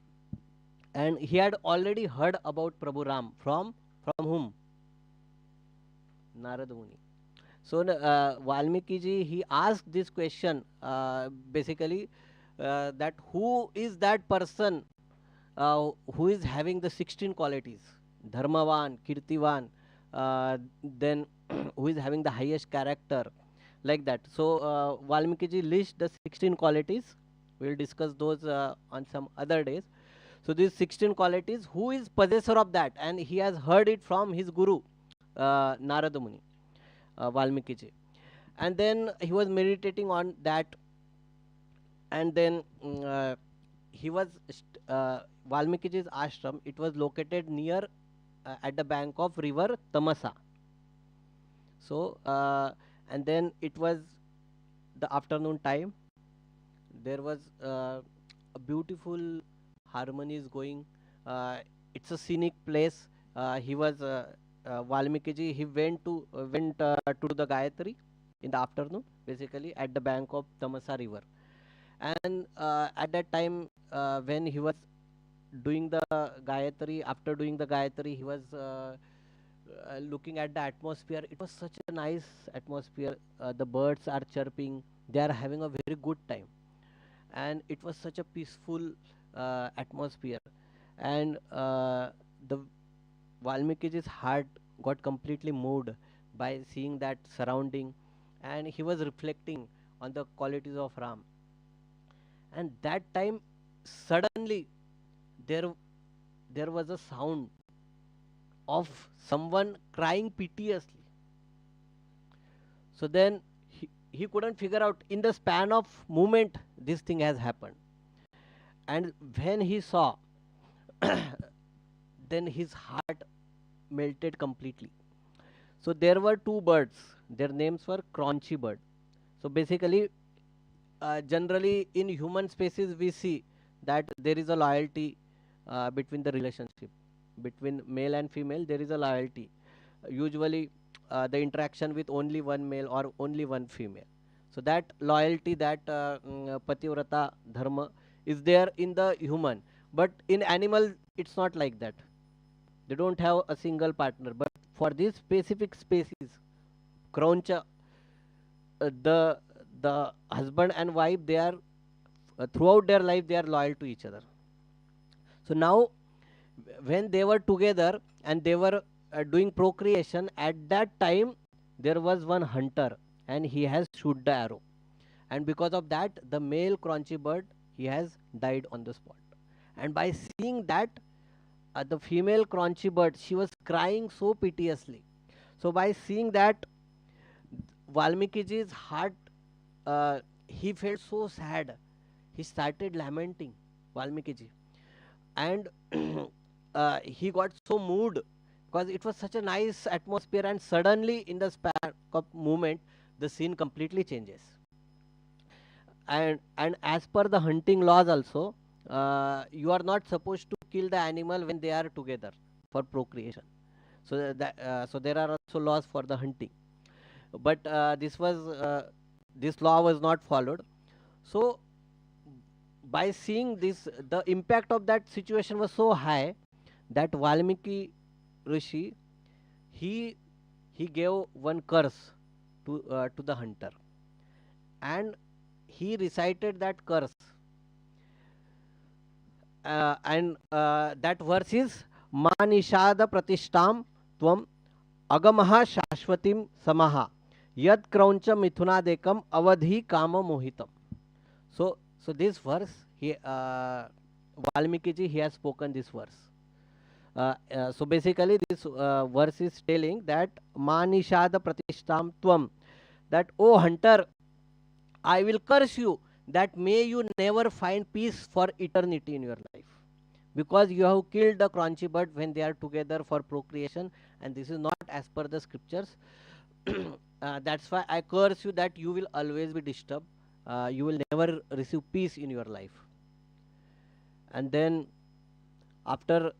Speaker 5: and he had already heard about Prabhu Ram from whom? Narada Muni. So Valmiki ji, he asked this question, basically, that who is that person who is having the 16 qualities, Dharmavan, Kirtivan, then who is having the highest character, like that. So Valmiki ji lists the 16 qualities. We'll discuss those on some other days. So these 16 qualities, who is possessor of that? And he has heard it from his guru, Narada Muni, Valmiki ji. And then he was meditating on that, and then he was Valmiki ji's ashram. It was located near at the bank of river Tamasa. So and then it was the afternoon time. There was a beautiful harmony is going. It's a scenic place. He was Valmiki ji. He went to the Gayatri in the afternoon, basically at the bank of Tamasa river. And at that time, when he was doing the Gayatri, after doing the Gayatri, he was looking at the atmosphere. It was such a nice atmosphere. The birds are chirping. They are having a very good time, and it was such a peaceful atmosphere. And the Valmiki's heart got completely moved by seeing that surrounding, and he was reflecting on the qualities of Ram. And that time, suddenly, there was a sound of someone crying piteously. So then he couldn't figure out, in the span of moment this thing has happened. And when he saw, then his heart melted completely. So there were two birds. Their names were crunchy bird. So basically, generally in human species we see that there is a loyalty between the relationship between male and female. There is a loyalty, usually the interaction with only one male or only one female. So that loyalty, that pativrata dharma is there in the human, but in animal it's not like that. They don't have a single partner, but for this specific species, croncha, the husband and wife, they are throughout their life they are loyal to each other. So now when they were together and they were doing procreation, at that time there was one hunter and he has shoot the arrow, and because of that the male crunchy bird, he has died on the spot. And by seeing that, the female crunchy bird, she was crying so piteously. So by seeing that, Valmiki ji's heart, he felt so sad. He started lamenting, Valmiki ji, and he got so moved because it was such a nice atmosphere, and suddenly in the span of moment the scene completely changes. And as per the hunting laws also, you are not supposed to kill the animal when they are together for procreation. So so there are also laws for the hunting, but this law was not followed. So by seeing this, the impact of that situation was so high that Valmiki Rishi, he gave one curse to the hunter, and he recited that curse, and that verse is Ma nishada pratishtam tvam अगमः शाश्वतीं समः यद क्रौंच मिथुनादेकम अवधि काम मोहितम. So this verse, Valmiki ji, he has spoken this verse. So basically this verse is telling that manishada pratishtam tvam, that oh hunter, I will curse you, that may you never find peace for eternity in your life, because you have killed the crunchy bird when they are together for procreation, and this is not as per the scriptures. That's why I curse you, that you will always be disturbed. You will never receive peace in your life. And then after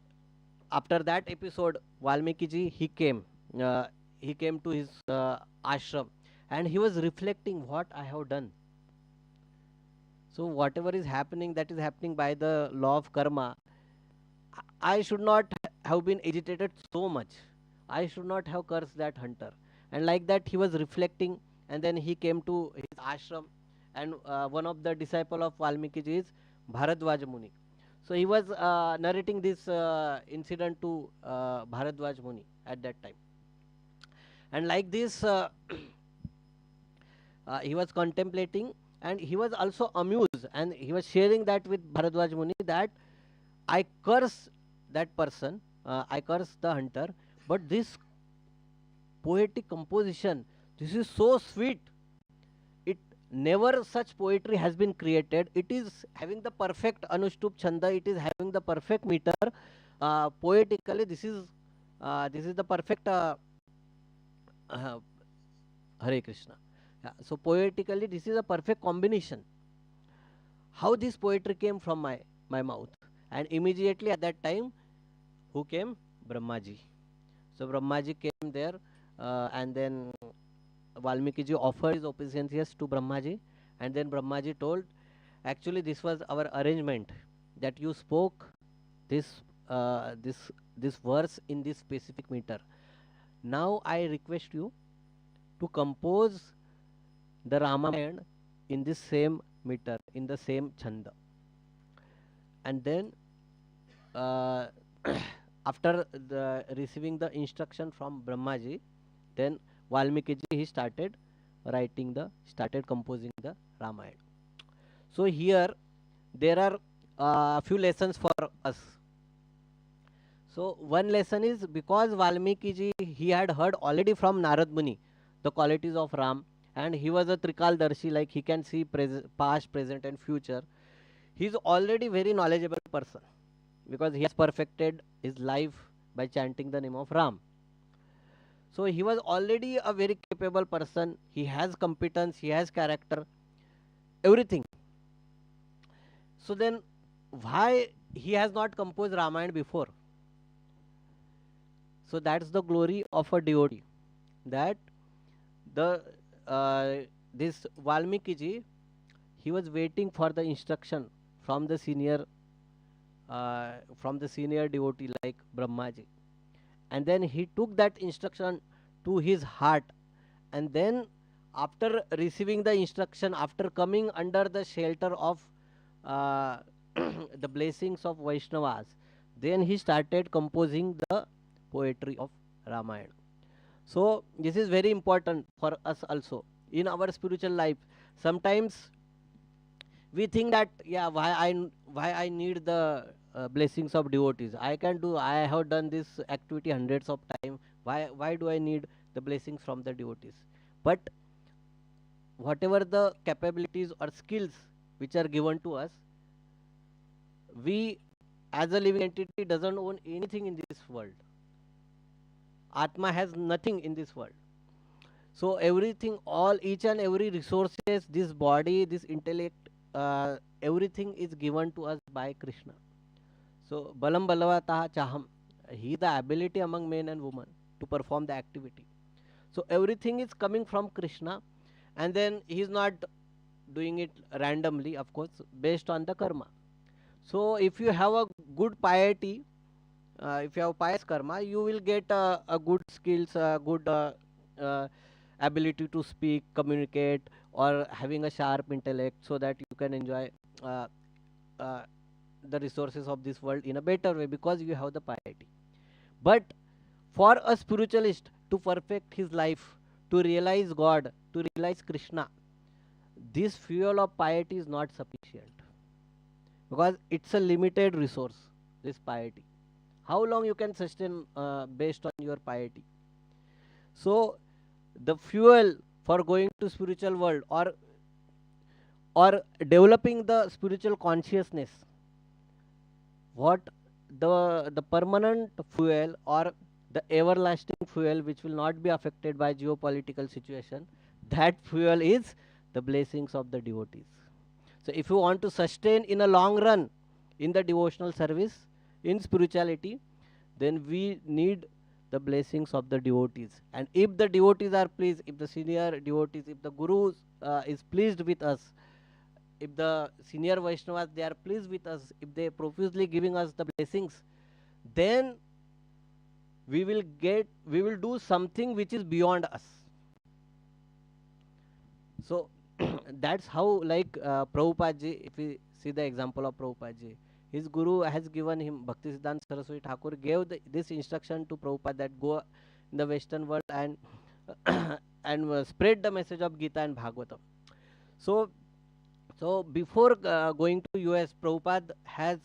Speaker 5: that episode, Valmiki ji, he came to his ashram, and he was reflecting what I have done. So whatever is happening, that is happening by the law of karma. I should not have been agitated so much. I should not have cursed that hunter. And like that, he was reflecting, and then he came to his ashram, and one of the disciple of Valmiki ji is Bharadwaj Muni. So he was narrating this incident to Bharadwaj Muni at that time. And like this, he was contemplating, and he was also amused, and he was sharing that with Bharadwaj Muni, that I curse that person, I curse the hunter, but this poetic composition, this is so sweet. It never such poetry has been created. It is having the perfect anushtup chanda. It is having the perfect meter. Poetically, this is the perfect Hare Krishna. Yeah, so poetically, this is a perfect combination. How this poetry came from my mouth, and immediately at that time, who came? Brahmaji. So Brahmaji came there, and then Valmiki ji offered his obeisances to Brahmaji, and then Brahmaji told, actually this was our arrangement, that you spoke this verse in this specific meter. Now I request you to compose the Ramayana in this same meter, in the same chanda. And then after receiving the instruction from Brahmaji, then Valmiki ji, he started composing the Ramayana. So here there are a few lessons for us. So one lesson is, because Valmiki ji, he had heard already from Narad Muni the qualities of Ram, and he was a Trikaldarshi, like he can see past, present and future. He is already very knowledgeable person, because he has perfected his life by chanting the name of Ram. So he was already a very capable person. He has competence, he has character, everything. So then why he has not composed Ramayana before? So that's the glory of a devotee, that this Valmiki ji, he was waiting for the instruction from the senior devotee like Brahmaji, and then he took that instruction to his heart, and then after receiving the instruction, after coming under the shelter of the blessings of Vaishnavas, then he started composing the poetry of Ramayana. So this is very important for us also in our spiritual life. Sometimes we think that, yeah, why I need the blessings of devotees? I have done this activity hundreds of times. Why do I need the blessings from the devotees? But whatever the capabilities or skills which are given to us, we as a living entity doesn't own anything in this world. Atma has nothing in this world. So everything, each and every resources, this body, this intellect, everything is given to us by Krishna. So balam balavataha chaham, he the ability among men and women to perform the activity. So everything is coming from Krishna, and then he is not doing it randomly, of course, based on the karma. So if you have a good piety, if you have pious karma, you will get a good skills, a good ability to speak, communicate, or having a sharp intellect, so that you can enjoy the resources of this world in a better way, because you have the piety. But for a spiritualist, to perfect his life, to realize God, to realize Krishna, this fuel of piety is not sufficient, because it's a limited resource, this piety. How long you can sustain based on your piety? So the fuel for going to spiritual world, or developing the spiritual consciousness, what the permanent fuel, or the everlasting fuel which will not be affected by geopolitical situation, that fuel is the blessings of the devotees. So if you want to sustain in a long run in the devotional service, in spirituality, then we need the blessings of the devotees. And if the devotees are pleased, if the senior devotees, if the guru is pleased with us, if the senior Vaishnavas, they are pleased with us, if they profusely giving us the blessings, then we will do something which is beyond us. So that's how, like Prabhupada ji, if we see the example of Prabhupada ji, his guru has given him, Bhaktisiddhanta Saraswati Thakur gave this instruction to Prabhupada, that go in the Western world and and spread the message of Gita and Bhagavatam. So before going to US, Prabhupada has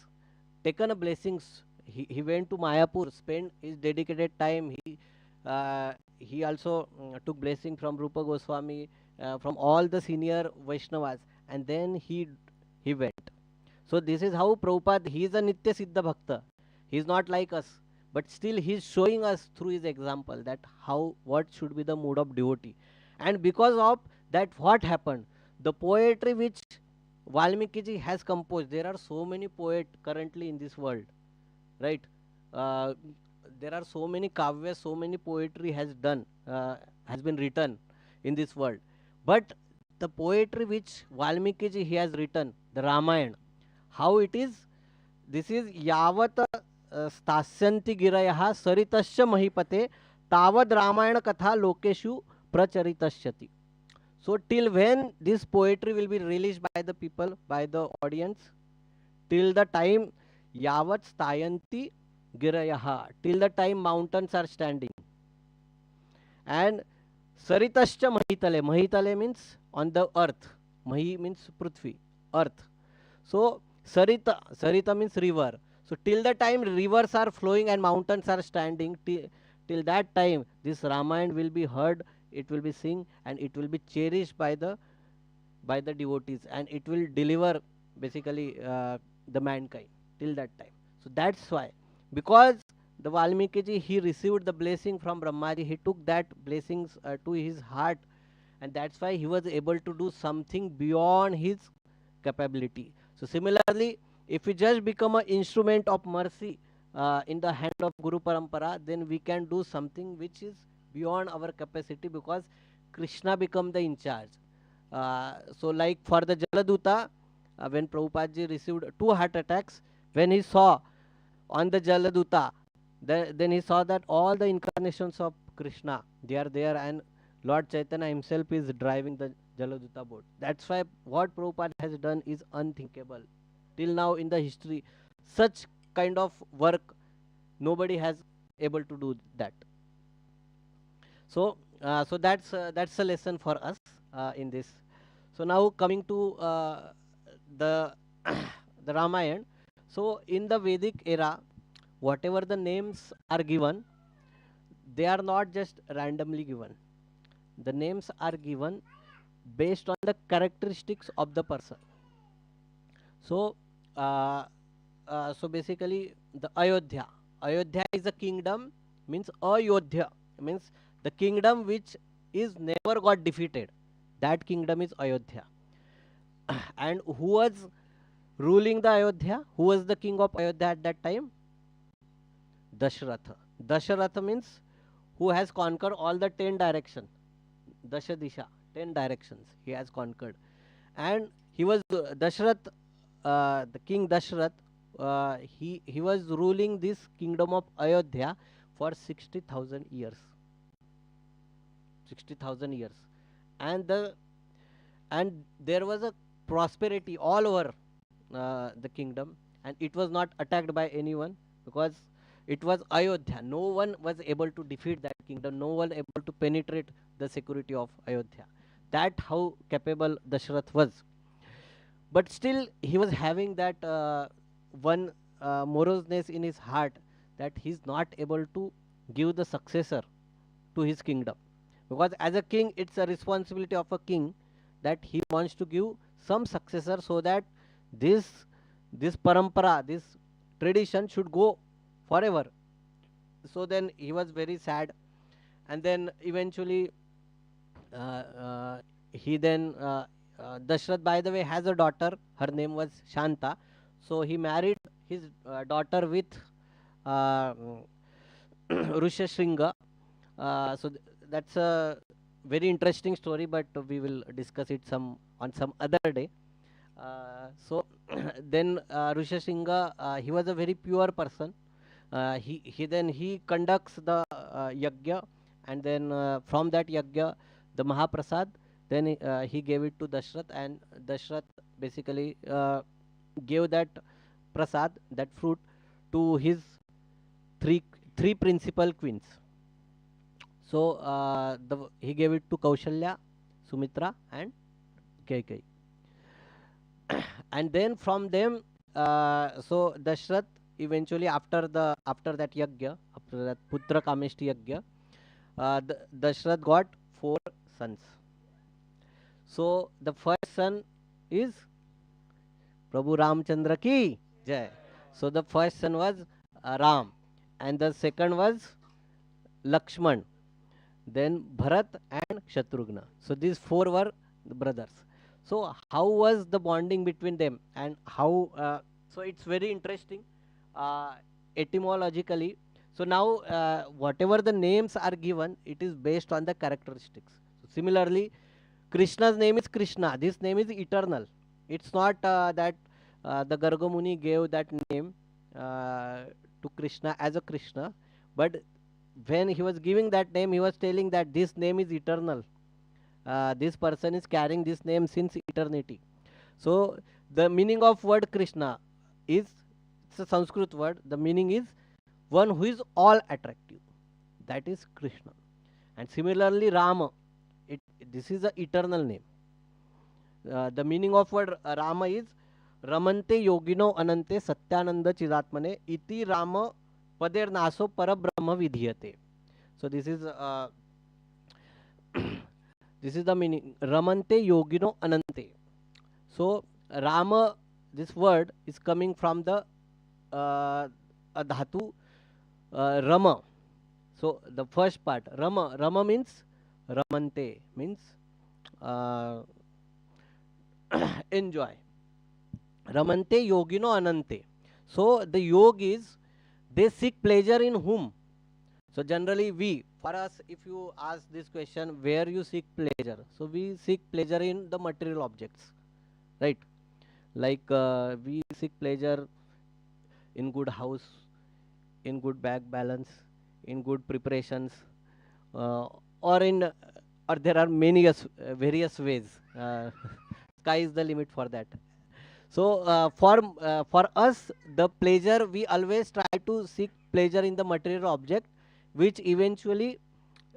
Speaker 5: taken a blessings. He went to Mayapur, spent his dedicated time. He also took blessing from Rupa Goswami, from all the senior Vaishnavas, and then he went. So this is how Prabhupada, he is a Nitya Siddha Bhakta. He is not like us, but still he is showing us through his example that what should be the mood of devotee. And because of that, what happened? The poetry which Valmiki ji has composed, there are so many poets currently in this world, right? There are so many kavyas, so many poetry has been written in this world. But the poetry which Valmiki ji he has written, the Ramayana, how it is? This is yavat stasyanti girayaha saritasya mahipate tavad Ramayana katha lokeshu pracharitashyati. So till when this poetry will be released by the people, by the audience? Till the time yavat stayanti girayaha, till the time mountains are standing. And saritasya mahitale, mahitale means on the earth, mahi means prithvi, earth. So sarita means river. So till the time rivers are flowing and mountains are standing, till that time this Ramayana will be heard, it will be sing, and it will be cherished by the devotees, and it will deliver basically the mankind till that time. So that's why, because the Valmiki ji, he received the blessing from Brahmaji, he took that blessings to his heart, and that's why he was able to do something beyond his capability. So similarly, if we just become an instrument of mercy in the hand of Guru Parampara, then we can do something which is beyond our capacity, because Krishna become the in charge. So like for the Jaladuta, when Prabhupada ji received 2 heart attacks, when he saw on the Jaladuta, then he saw that all the incarnations of Krishna, they are there, and Lord Chaitanya himself is driving the Jaladuta boat. That's why what Prabhupada has done is unthinkable. Till now in the history, such kind of work, nobody has able to do that. So that's a lesson for us in this. So now coming to the the Ramayana. So in the Vedic era, whatever the names are given, they are not just randomly given. The names are given based on the characteristics of the person. So so basically the Ayodhya is a kingdom, means Ayodhya means the kingdom which is never got defeated. That kingdom is Ayodhya. And who was ruling the Ayodhya? Who was the king of Ayodhya at that time? Dashratha. Dashratha means who has conquered all the 10 directions. Dasha Disha, 10 directions he has conquered. And he was Dashrath, the king Dashrath, he was ruling this kingdom of Ayodhya for 60,000 years. 60,000 years. And there was a prosperity all over the kingdom, and it was not attacked by anyone, because it was Ayodhya. No one was able to defeat that kingdom. No one able to penetrate the security of Ayodhya. That how capable Dashrath was. But still, he was having that one moroseness in his heart, that he's not able to give the successor to his kingdom. Because as a king, it's a responsibility of a king that he wants to give some successor, so that this parampara, this tradition should go forever. So then he was very sad, and then eventually uh, uh, he then Dashrath, by the way, has a daughter. Her name was Shanta. So he married his daughter with uh, Rushashringa. That's a very interesting story, but we will discuss it on some other day. So then Rushashringa, he was a very pure person. He conducts the yajna, and then from that yajna, the Mahaprasad, then he gave it to Dashrath, and Dashrath basically gave that prasad, that fruit, to his three three principal queens. So he gave it to Kaushalya, Sumitra, and Kaikeyi. And then from them, so Dashrath eventually, after that yajna, after that Putra Kameshti yajna, Dashrath got 4 sons. So the first son is Prabhu Ramchandra ki jai. So the first son was Ram, and the second was Lakshman, then Bharat and Shatrughna. So these 4 were the brothers. So how was the bonding between them, and how? So it's very interesting etymologically. So now whatever the names are given, it is based on the characteristics. So similarly, Krishna's name is Krishna. This name is eternal. It's not that the Garga Muni gave that name to Krishna as a Krishna, but when he was giving that name, he was telling that this name is eternal. This person is carrying this name since eternity. So the meaning of word Krishna is, it's a Sanskrit word. The meaning is one who is all attractive. That is Krishna. And similarly, Rama, this is an eternal name. The meaning of word Rama is Ramante Yogino Anante Satyananda Chidatmane Iti Rama Pader Naso Parabrahma Vidhyate. So this is this is the meaning. Ramante Yogino Anante. So Rama, this word is coming from the dhatu Rama. So the first part, Rama means Ramante, means enjoy. Ramante Yogino Anante. So the yogis, they seek pleasure in whom? So generally for us, if you ask this question, where you seek pleasure? So we seek pleasure in the material objects, right? Like we seek pleasure in good house, in good bank balance, in good preparations, or there are many various ways. Sky is the limit for that. So for us, the pleasure, we always try to seek pleasure in the material object, which eventually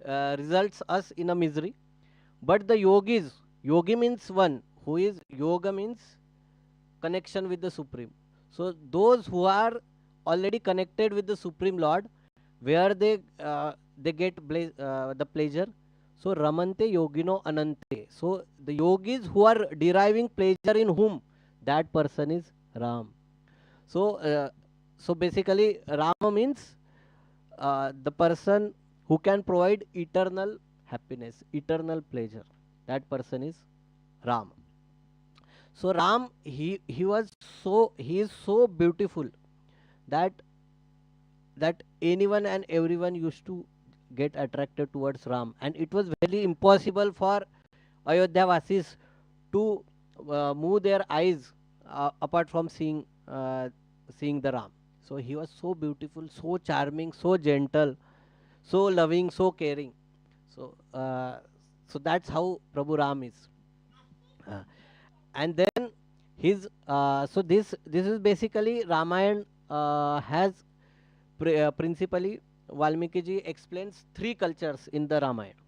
Speaker 5: results us in a misery. But the yogis, yogi means one who is, yoga means connection with the Supreme. So those who are already connected with the Supreme Lord, where they get the pleasure. So Ramante Yogino Anante. So the yogis who are deriving pleasure in whom? That person is Ram. So so basically Rama means the person who can provide eternal happiness, eternal pleasure. That person is Ram. So Ram, he is so beautiful that anyone and everyone used to get attracted towards Ram, and it was very impossible for Ayodhya Vasis to move their eyes apart from seeing the Ram. So he was so beautiful, so charming, so gentle, so loving, so caring. So so that's how Prabhu Ram is. And then his so this is basically Ramayana has principally Valmiki ji explains 3 cultures in the Ramayana.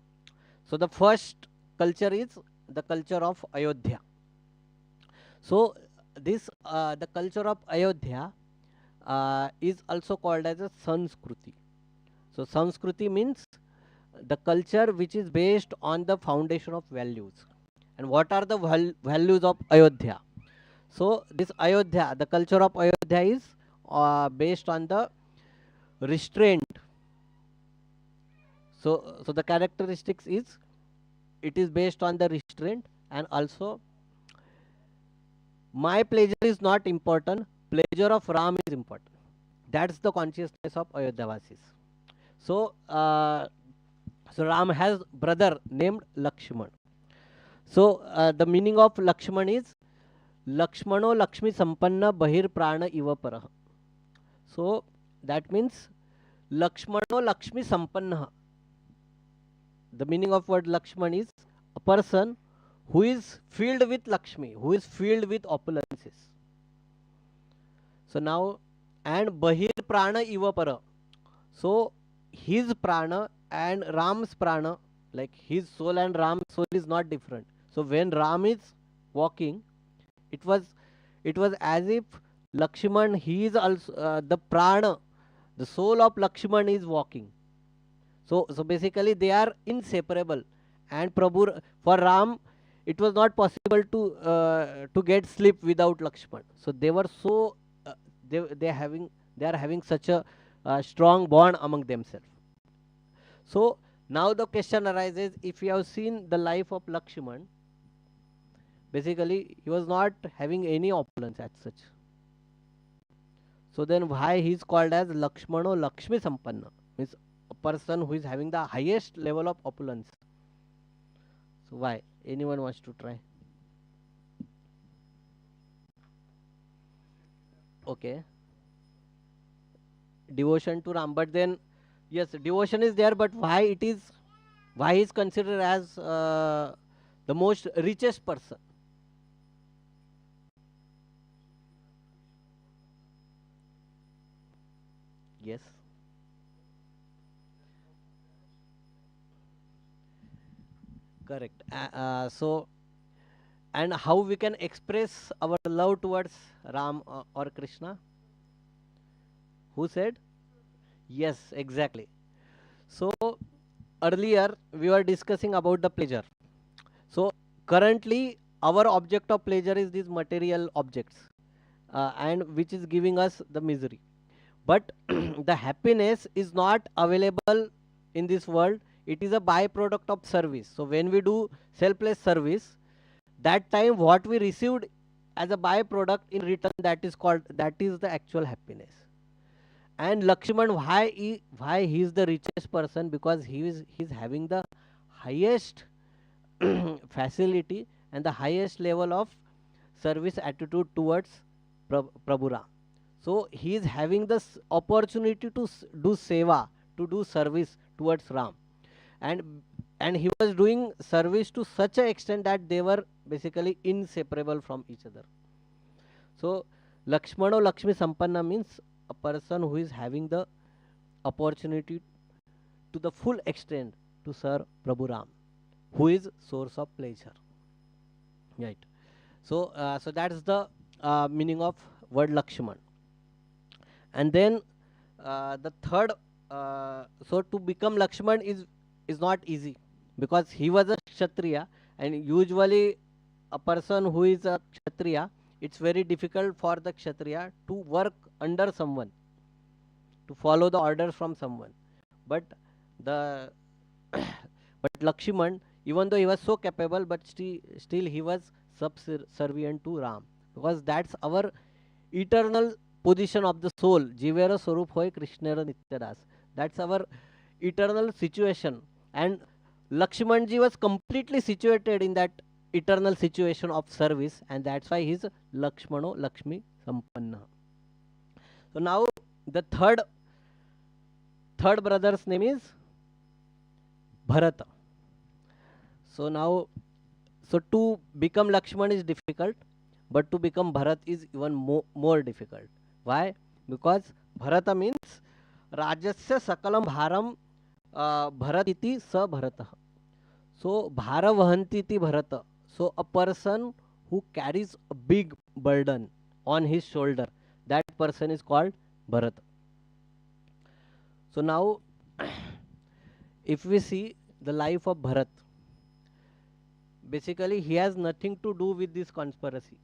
Speaker 5: So the first culture is the culture of Ayodhya. So this the culture of Ayodhya is also called as a Sanskruti. So Sanskruti means the culture which is based on the foundation of values. And what are the values of Ayodhya? So this Ayodhya, the culture of Ayodhya is based on the restraint. So the characteristics is it is based on the restraint, and also my pleasure is not important, pleasure of Ram is important. That's the consciousness of Ayodhyawasis. So so Ram has brother named Lakshman. So the meaning of Lakshman is Lakshmano Lakshmi Sampanna Bahir Prana Iva Parah. So that means Lakshmano Lakshmi Sampanna. The meaning of word Lakshman is a person who is filled with Lakshmi, who is filled with opulences. So now, and Bahir Prana Iva Para. So his prana and Ram's prana, like his soul and Ram's soul is not different. So when Ram is walking, it was as if Lakshman, he is also the prana, the soul of Lakshman is walking. So basically they are inseparable. And Prabhu, for Ram, it was not possible to get sleep without Lakshman. So they were so they are having such a strong bond among themselves. So now the question arises: if you have seen the life of Lakshman, basically he was not having any opulence as such. So then why he is called as Lakshmano Lakshmi Sampanna, means a person who is having the highest level of opulence. So why? Anyone wants to try? Okay. Devotion to Ram, but then yes, devotion is there, but why he is considered as the most richest person? Yes. Correct. So, and how we can express our love towards Ram or Krishna? Who said? Yes, exactly. So earlier we were discussing about the pleasure. So currently our object of pleasure is these material objects, and which is giving us the misery. But the happiness is not available in this world. It is a byproduct of service. So when we do selfless service, that time what we received as a byproduct in return, that is the actual happiness. And Lakshman, why he is the richest person? Because he's having the highest facility and the highest level of service attitude towards Prabhu Ram. So he is having this opportunity to do seva, to do service towards Ram, and he was doing service to such an extent that they were basically inseparable from each other. So Lakshmano Lakshmi Sampanna means a person who is having the opportunity to the full extent to serve Prabhu Ram, who is source of pleasure. Right. So so that's the meaning of word Lakshman. And then the third, so to become Lakshman is not easy, because he was a Kshatriya, and usually a person who is a Kshatriya, it's very difficult for the Kshatriya to work under someone, to follow the orders from someone. But the but Lakshman, even though he was so capable, but still he was subservient to Ram, because that's our eternal position of the soul. Jivera Swarup hoy Krishnera Nityadas. That's our eternal situation. And Lakshmanji was completely situated in that eternal situation of service, and that's why he's Lakshmano Lakshmi Sampanna. So now the third brother's name is Bharata. So now, so to become Lakshman is difficult, but to become Bharat is even more difficult. Why? Because Bharata means Rajasya sakalam bharam bharat iti sa bharatah. So bharavahanti iti bharata. So a person who carries a big burden on his shoulder, that person is called Bharat. So now if we see the life of Bharat, basically he has nothing to do with this conspiracy.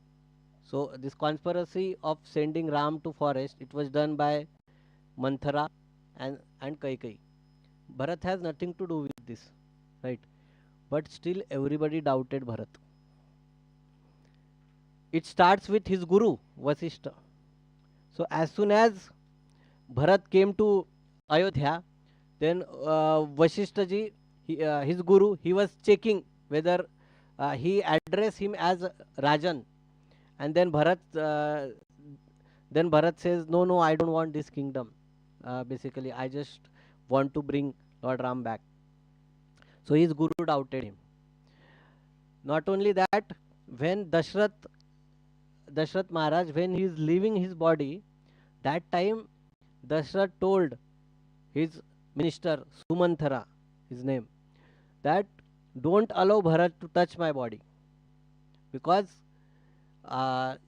Speaker 5: So this conspiracy of sending Ram to forest, it was done by Manthara and Kaikai. Bharat has nothing to do with this, right? But still everybody doubted Bharat. It starts with his guru, Vasishta. So as soon as Bharat came to Ayodhya, then Vasishta ji, his guru, he was checking whether he addressed him as Rajan. And then Bharat says, no, I don't want this kingdom. Basically, I just want to bring Lord Ram back. So his guru doubted him. Not only that, when Dashrath Maharaj, when he is leaving his body, that time Dashrath told his minister Sumanthara, his name, that don't allow Bharat to touch my body, because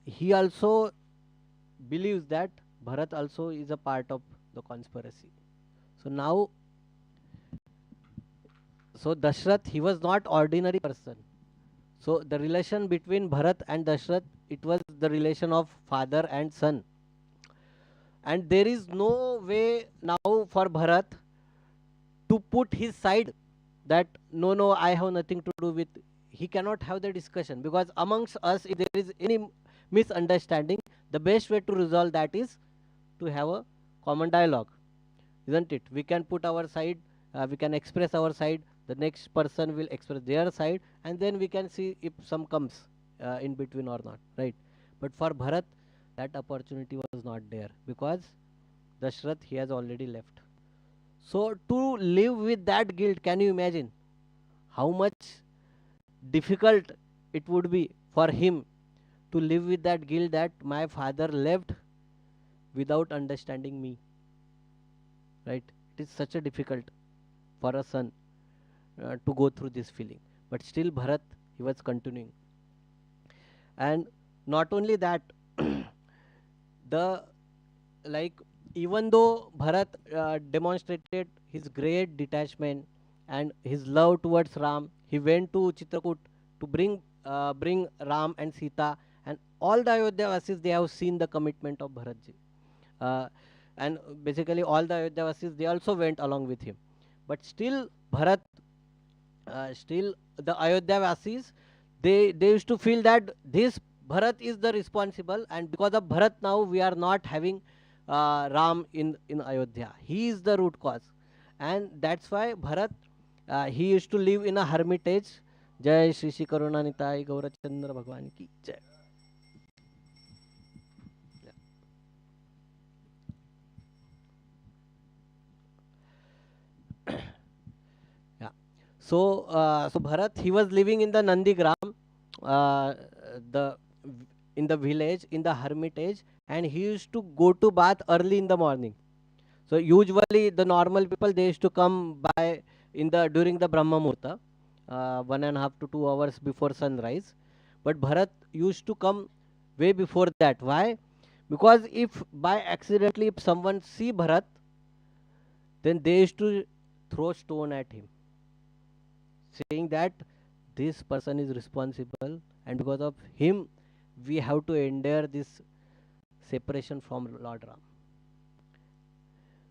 Speaker 5: he also believes that Bharat also is a part of the conspiracy. So now, so Dashrath, he was not ordinary person. So the relation between Bharat and Dashrath, it was the relation of father and son. And there is no way now for Bharat to put his side that no, I have nothing to do with. He cannot have the discussion, because amongst us, if there is any misunderstanding, the best way to resolve that is to have a common dialogue, isn't it? We can put our side, we can express our side, the next person will express their side, and then we can see if some comes in between or not, right? But for Bharat, that opportunity was not there, because Dashrath, he has already left. So to live with that guilt, can you imagine how much difficult it would be for him to live with that guilt that my father left without understanding me, right? It is such a difficult for a son to go through this feeling. But still Bharat, he was continuing. And not only that, even though Bharat demonstrated his great detachment and his love towards Ram, he went to Chitrakoot to bring Ram and Sita, and all the Ayodhya-vasis, they have seen the commitment of Bharatji. And basically all the Ayodhya-vasis, they also went along with him. But still Bharat, still the Ayodhya-vasis, they used to feel that this Bharat is the responsible, and because of Bharat now we are not having Ram in Ayodhya. He is the root cause, and that's why Bharat, he used to live in a hermitage. Jai Shri Shri Karunanitai Gaurachandra Bhagwan ki Jai. Yeah. So Bharat, he was living in the Nandigram, in the village, in the hermitage, and he used to go to bath early in the morning. So usually the normal people, they used to come by during the Brahma Muhurta, 1.5 to 2 hours before sunrise. But Bharat used to come way before that. Why? Because if by accidentally if someone see Bharat, then they used to throw stone at him, saying that this person is responsible, and because of him we have to endure this separation from Lord Ram.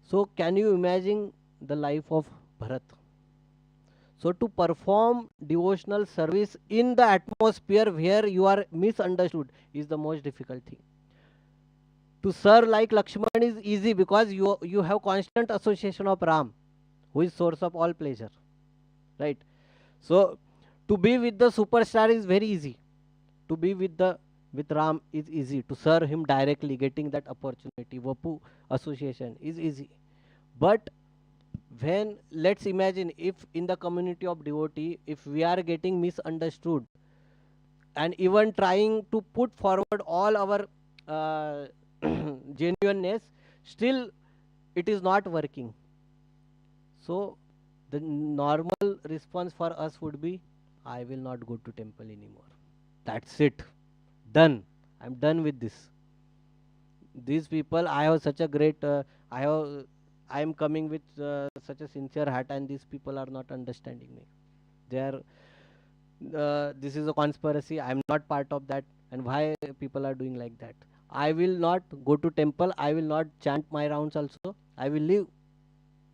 Speaker 5: So can you imagine the life of Bharat? So to perform devotional service in the atmosphere where you are misunderstood is the most difficult thing. To serve like Lakshman is easy, because you have constant association of Ram, who is source of all pleasure, right? So to be with the superstar is very easy. To be with Ram is easy. To serve him directly, getting that opportunity, Vapu association is easy. But when, let's imagine, if in the community of devotee, if we are getting misunderstood and even trying to put forward all our genuineness, still it is not working. So the normal response for us would be, I will not go to temple anymore. That's it. Done. I'm done with this. These people, I have such a great, I am coming with such a sincere heart, and these people are not understanding me. They are, this is a conspiracy. I'm not part of that. And why people are doing like that? I will not go to temple. I will not chant my rounds also. I will leave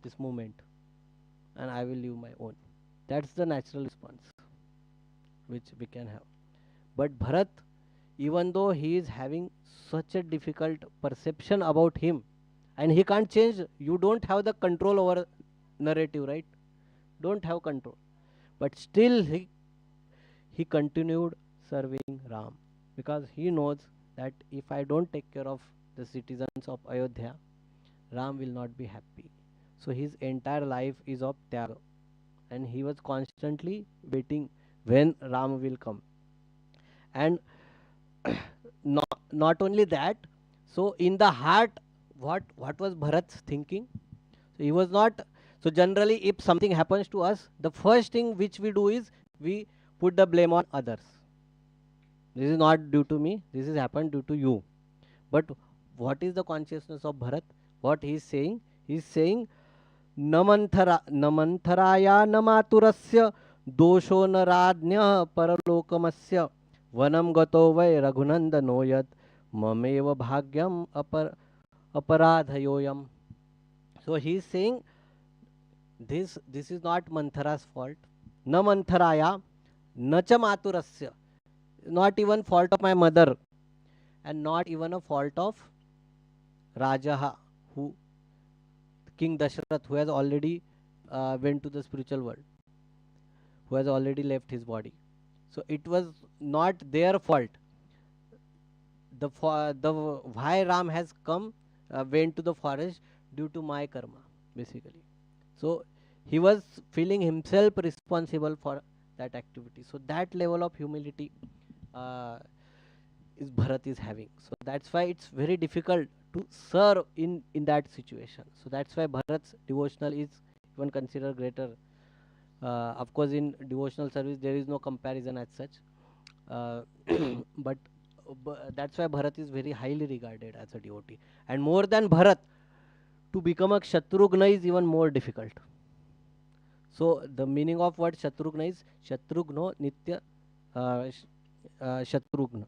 Speaker 5: this movement, and I will live my own. That's the natural response which we can have. But Bharat, even though he is having such a difficult perception about him, and he can't change, you don't have the control over narrative, right? Don't have control. But still he continued serving Ram, because he knows that if I don't take care of the citizens of Ayodhya, Ram will not be happy. So his entire life is of Tyaga, and he was constantly waiting when Ram will come. And not only that, so in the heart, what was Bharat's thinking? So he was not, so generally if something happens to us, the first thing which we do is we put the blame on others. This is not due to me, this has happened due to you. But what is the consciousness of Bharat? What he is saying? He is saying, namantaraya namaturasya dosho naradnya paralokamasya vanam gato vai raghunandano yat mameva bhagyam aparadhayoyam. So he is saying, this is not Manthara's fault. Na Mantharaya, na cha maturasya. Not even fault of my mother, and not even a fault of Rajaha, who King Dashrath, who has already went to the spiritual world, who has already left his body. So it was not their fault. The why Ram has come, went to the forest due to my karma, basically. So he was feeling himself responsible for that activity. So that level of humility is Bharat is having. So that's why it's very difficult to serve in that situation. So that's why Bharat's devotional is even considered greater. Of course, in devotional service there is no comparison as such, but that's why Bharat is very highly regarded as a devotee. And more than Bharat, to become a Kshatrugna is even more difficult. So the meaning of word Shatrugna is Shatrugno Nitya Shatrugna.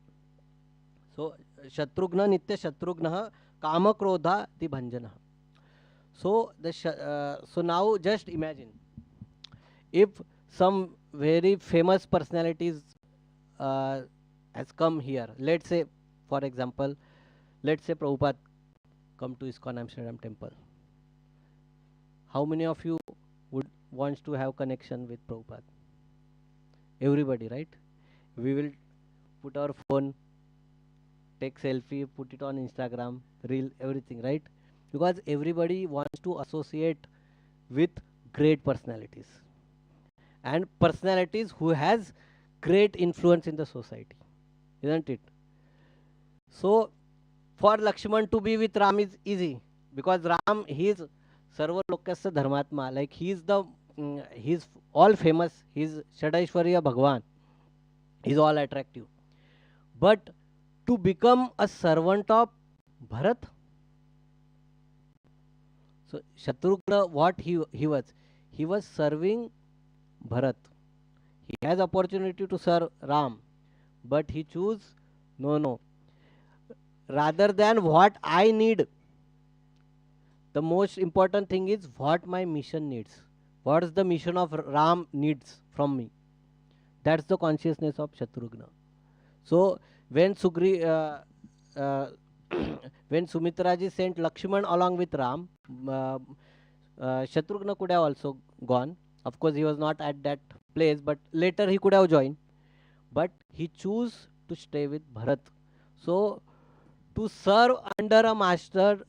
Speaker 5: So Shatrugna Nitya Shatrugna Kama Krodha Dibhanjana. So so now just imagine, if some very famous personalities has come here. Let's say, for example, let's say Prabhupada come to ISKCON Amsterdam temple. How many of you would wants to have connection with Prabhupada? Everybody, right? We will put our phone, take selfie, put it on Instagram, reel, everything, right? Because everybody wants to associate with great personalities, and personalities who has great influence in the society, isn't it? So for Lakshman to be with Ram is easy, because Ram, he is Sarva Lokasya Dharmatma, like he is the he is all famous, he is Shadaishwarya Bhagwan, he is all attractive. But to become a servant of Bharat, so Shatrugna, what he was serving Bharat. He has opportunity to serve Ram, but he choose no. Rather than what I need, the most important thing is what my mission needs. What is the mission of Ram needs from me? That's the consciousness of Shatrugna. So when when Sumitraji sent Lakshman along with Ram, Shatrugna could have also gone. Of course, he was not at that place, but later he could have joined. But he chose to stay with Bharat. So to serve under a master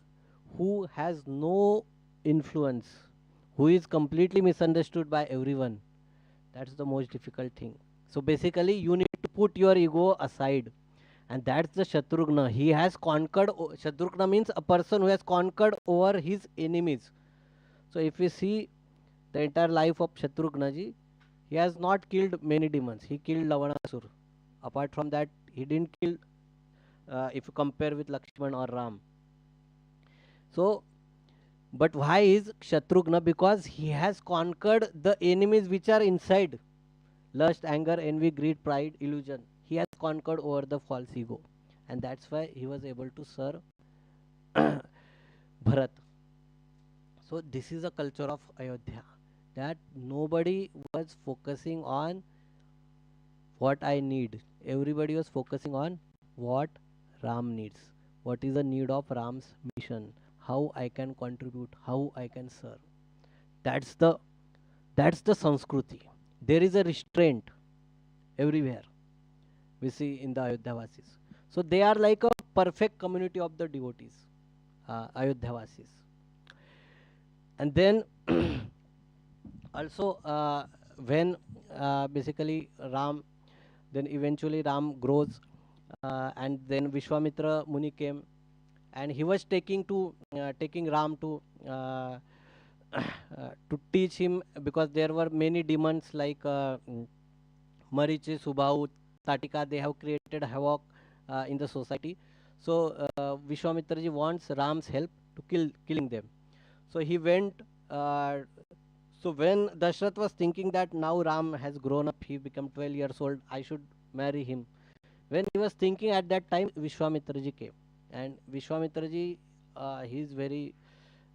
Speaker 5: who has no influence, who is completely misunderstood by everyone, that's the most difficult thing. So basically, you need to put your ego aside, and that's the Shatrughna. He has conquered. Shatrughna means a person who has conquered over his enemies. So if we see the entire life of Shatrughna ji, he has not killed many demons. He killed Lavanasur. Apart from that, he didn't kill. If you compare with Lakshman or Ram. So, but why is Shatrughna? Because he has conquered the enemies which are inside: lust, anger, envy, greed, pride, illusion. He has conquered over the false ego, and that's why he was able to serve Bharat. So this is a culture of Ayodhya, that nobody was focusing on what I need. Everybody was focusing on what Ram needs. What is the need of Ram's mission? How I can contribute? How I can serve? That's the Sanskriti. There is a restraint everywhere we see in the Ayodhya So they are like a perfect community of the devotees, Ayodhya. And then also when basically Ram, then eventually Ram grows, and then Vishwamitra Muni came, and he was taking Ram to teach him, because there were many demons like Marichi, Subhahu, Tatika. They have created havoc in the society. So Vishwamitra ji wants Ram's help to killing them. So he went. So when Dashrath was thinking that now Ram has grown up, he become 12 years old, I should marry him. When he was thinking at that time, Vishwamitra ji came, and Vishwamitra ji, he is very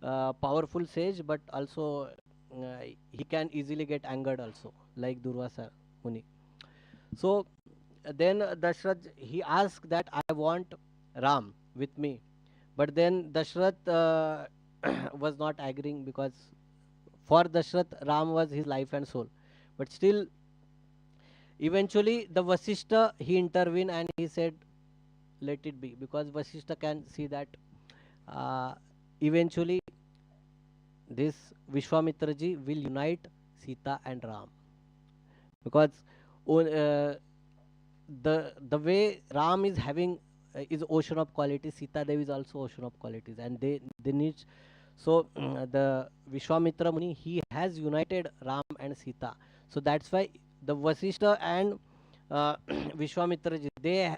Speaker 5: powerful sage, but also he can easily get angered also, like Durvasa Muni. So then Dashrath, he asked that I want Ram with me, but then Dashrath was not agreeing, because for Dashrath, Ram was his life and soul. But still, eventually the Vasishta, he intervened and he said, let it be, because Vasishta can see that eventually this Vishwamitra ji will unite Sita and Ram, because the way Ram is having is ocean of qualities, Sita Devi is also ocean of qualities, and they need. So the Vishwamitra Muni, he has united Ram and Sita. So that's why the Vasishta and Vishwamitra ji, they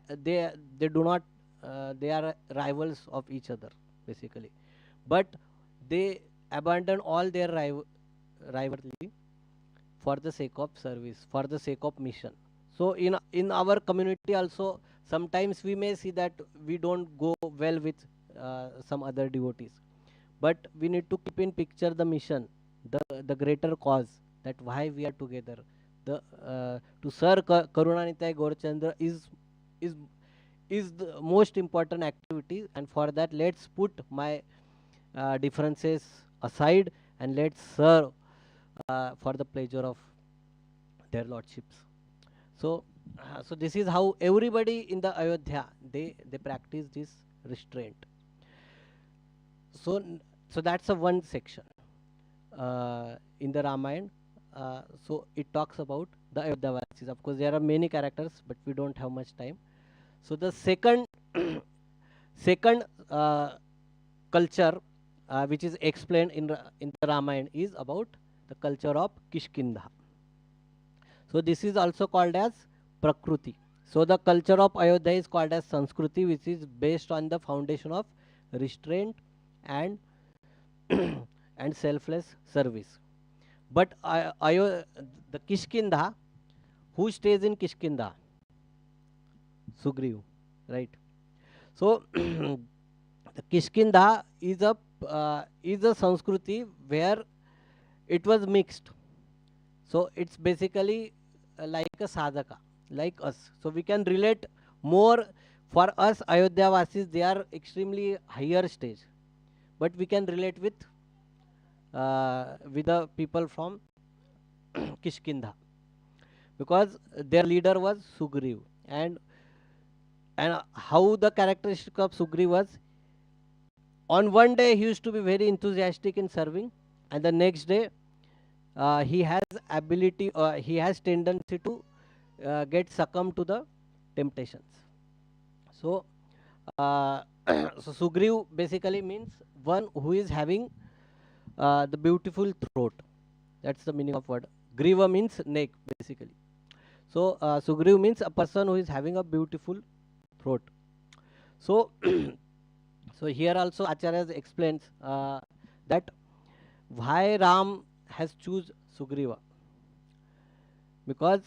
Speaker 5: do not they are rivals of each other basically, but they abandon all their rivalry for the sake of service, for the sake of mission. So in our community also, sometimes we may see that we don't go well with some other devotees, but we need to keep in picture the mission, the greater cause, that why we are together. The to serve Karunanitai Gaurachandra is the most important activity, and for that let's put my differences aside and let's serve for the pleasure of their lordships. So so this is how everybody in the Ayodhya, they practice this restraint. So so that's a one section in the Ramayana. So it talks about the Ayodhya. Of course, there are many characters, but we don't have much time. So the second second culture which is explained in the Ramayana is about the culture of Kishkinda. So this is also called as Prakruti. So the culture of Ayodhya is called as Sanskriti, which is based on the foundation of restraint and and selfless service. But the Kishkinda, who stays in Kishkinda? Sugriv, right? So the Kishkinda is a Sanskriti where it was mixed. So it's basically like a sadhaka, like us. So we can relate more. For us Ayodhya Vasis, they are extremely higher stage, but we can relate with the people from Kishkinda, because their leader was Sugriv, and how the characteristic of Sugriv was, on one day he used to be very enthusiastic in serving, and the next day he has ability, he has tendency to get succumb to the temptations. So, so Sugriv basically means one who is having the beautiful throat. That's the meaning of word. Griva means neck, basically. So, Sugriv means a person who is having a beautiful throat. So, so here also Acharya explains that why Ram has choose Sugriva, because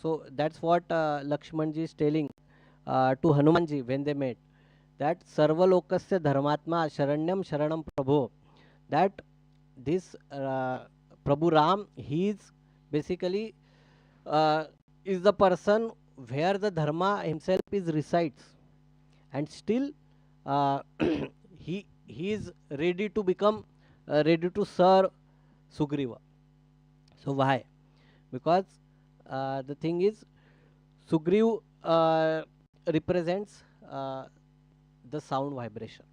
Speaker 5: so that's what Lakshmanji is telling to Hanumanji when they met, that Sarva Lokasya Dharmatma Sharanyam Sharanam Prabho, that this Prabhu Ram, he is basically is the person where the dharma himself is resides, and still uh, he is ready to become ready to serve Sugriva. So why? Because the thing is, Sugriv represents the sound vibration.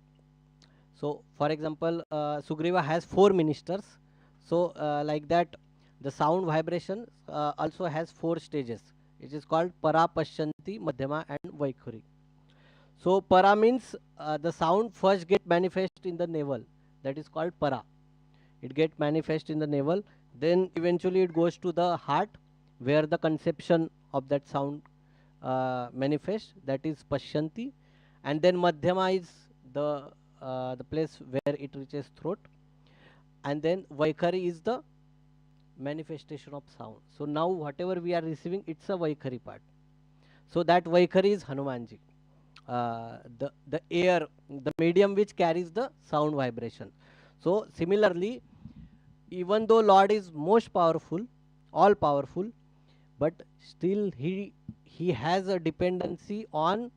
Speaker 5: So, for example, Sugriva has 4 ministers. So, like that, the sound vibration also has 4 stages. It is called Para, Pashyanti, Madhyama, and Vaikhuri. So, Para means the sound first get manifest in the navel. That is called Para. It get manifest in the navel. Then eventually it goes to the heart, where the conception of that sound manifests. That is Pashyanti. And then Madhyama is the place where it reaches throat, and then Vaikhari is the manifestation of sound. So now whatever we are receiving, it's a Vaikhari part. So that Vaikhari is Hanumanji, the air, the medium which carries the sound vibration. So similarly, even though Lord is most powerful, all powerful, but still he has a dependency on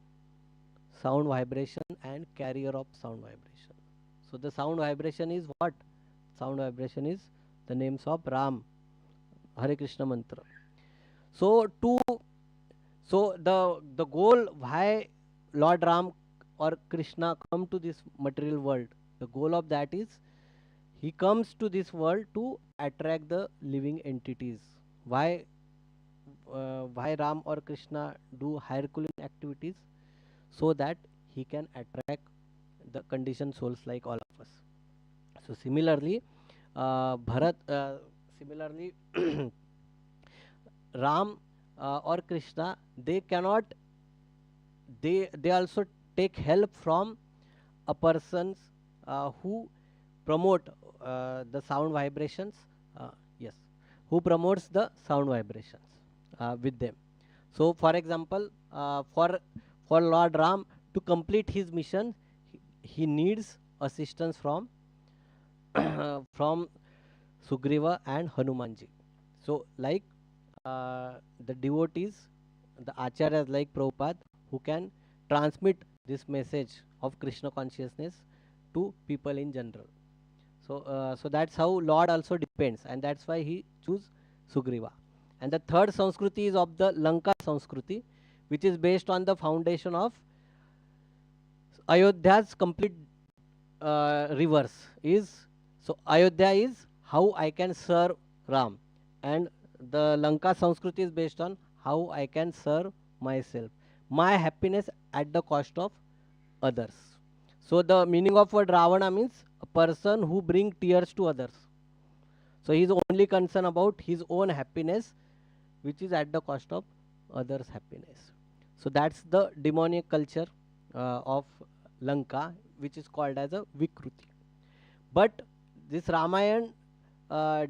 Speaker 5: sound vibration and carrier of sound vibration. So the sound vibration is what? Sound vibration is the names of Ram, Hare Krishna mantra. So the goal why Lord Ram or Krishna come to this material world, the goal of that is he comes to this world to attract the living entities. Why Ram or Krishna do Herculean activities? So that he can attract the conditioned souls like all of us. So similarly, similarly, Ram or Krishna, they cannot, they also take help from a persons who promote the sound vibrations. Yes, who promotes the sound vibrations with them. So, for example, for Lord Ram to complete his mission, he needs assistance from from Sugriva and Hanumanji. So, like the devotees, the acharyas like Prabhupada, who can transmit this message of Krishna consciousness to people in general. So, so that's how Lord also depends, and that's why he choose Sugriva. And the third Sanskriti is of the Lanka Sanskriti, which is based on the foundation of Ayodhya's complete reverse. So Ayodhya is how I can serve Ram, and the Lanka Sanskriti is based on how I can serve myself, my happiness at the cost of others. So the meaning of word Ravana means a person who bring tears to others. So he is only concerned about his own happiness, which is at the cost of others' happiness. So that's the demonic culture of Lanka, which is called as a Vikruti. But this Ramayana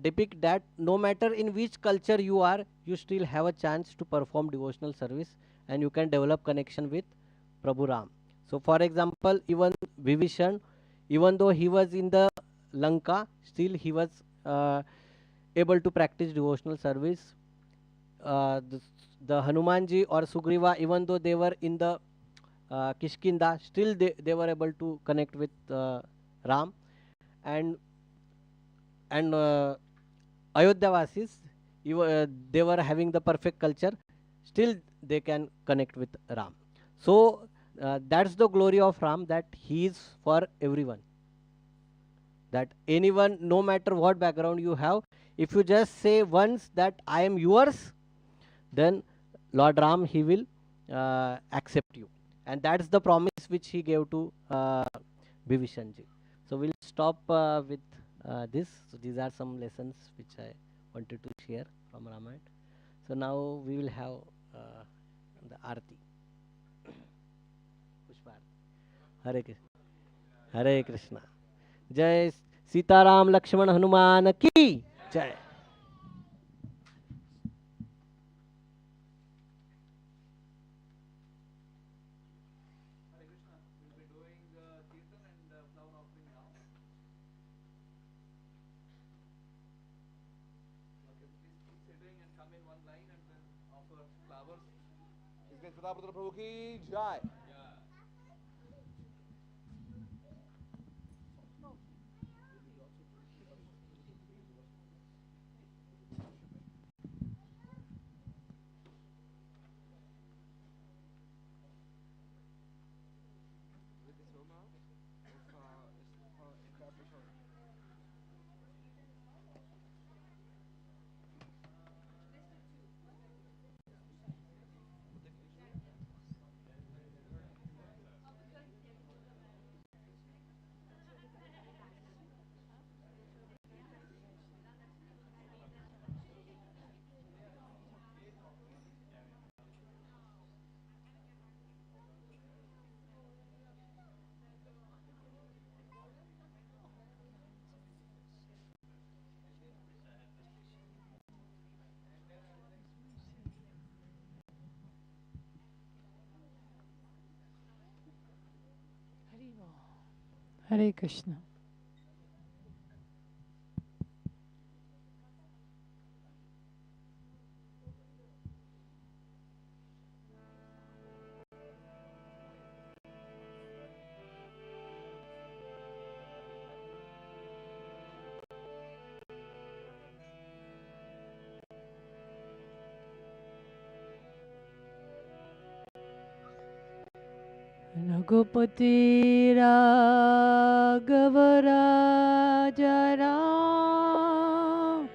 Speaker 5: depict that no matter in which culture you are, you still have a chance to perform devotional service, and you can develop connection with Prabhu Ram. So for example, even Vibhishan, even though he was in the Lanka, still he was able to practice devotional service. The Hanumanji or Sugriva, even though they were in the Kishkinda, still they were able to connect with Ram. And Ayodhyavasis, they were having the perfect culture, still they can connect with Ram. So that's the glory of Ram, that he is for everyone. That anyone, no matter what background you have, if you just say once that I am yours, then Lord Ram, he will accept you. And that's the promise which he gave to Bhivishanji. So we'll stop with this. So these are some lessons which I wanted to share from Ramayana. So now we will have the Aarti. Pushpa Aarti. Hare Krishna. Hare Krishna. Jai Sitaram Lakshman Hanuman ki Jai.
Speaker 1: प्रभु की जय.
Speaker 4: Hare Krishna. Ragupati Raghav Raja Ram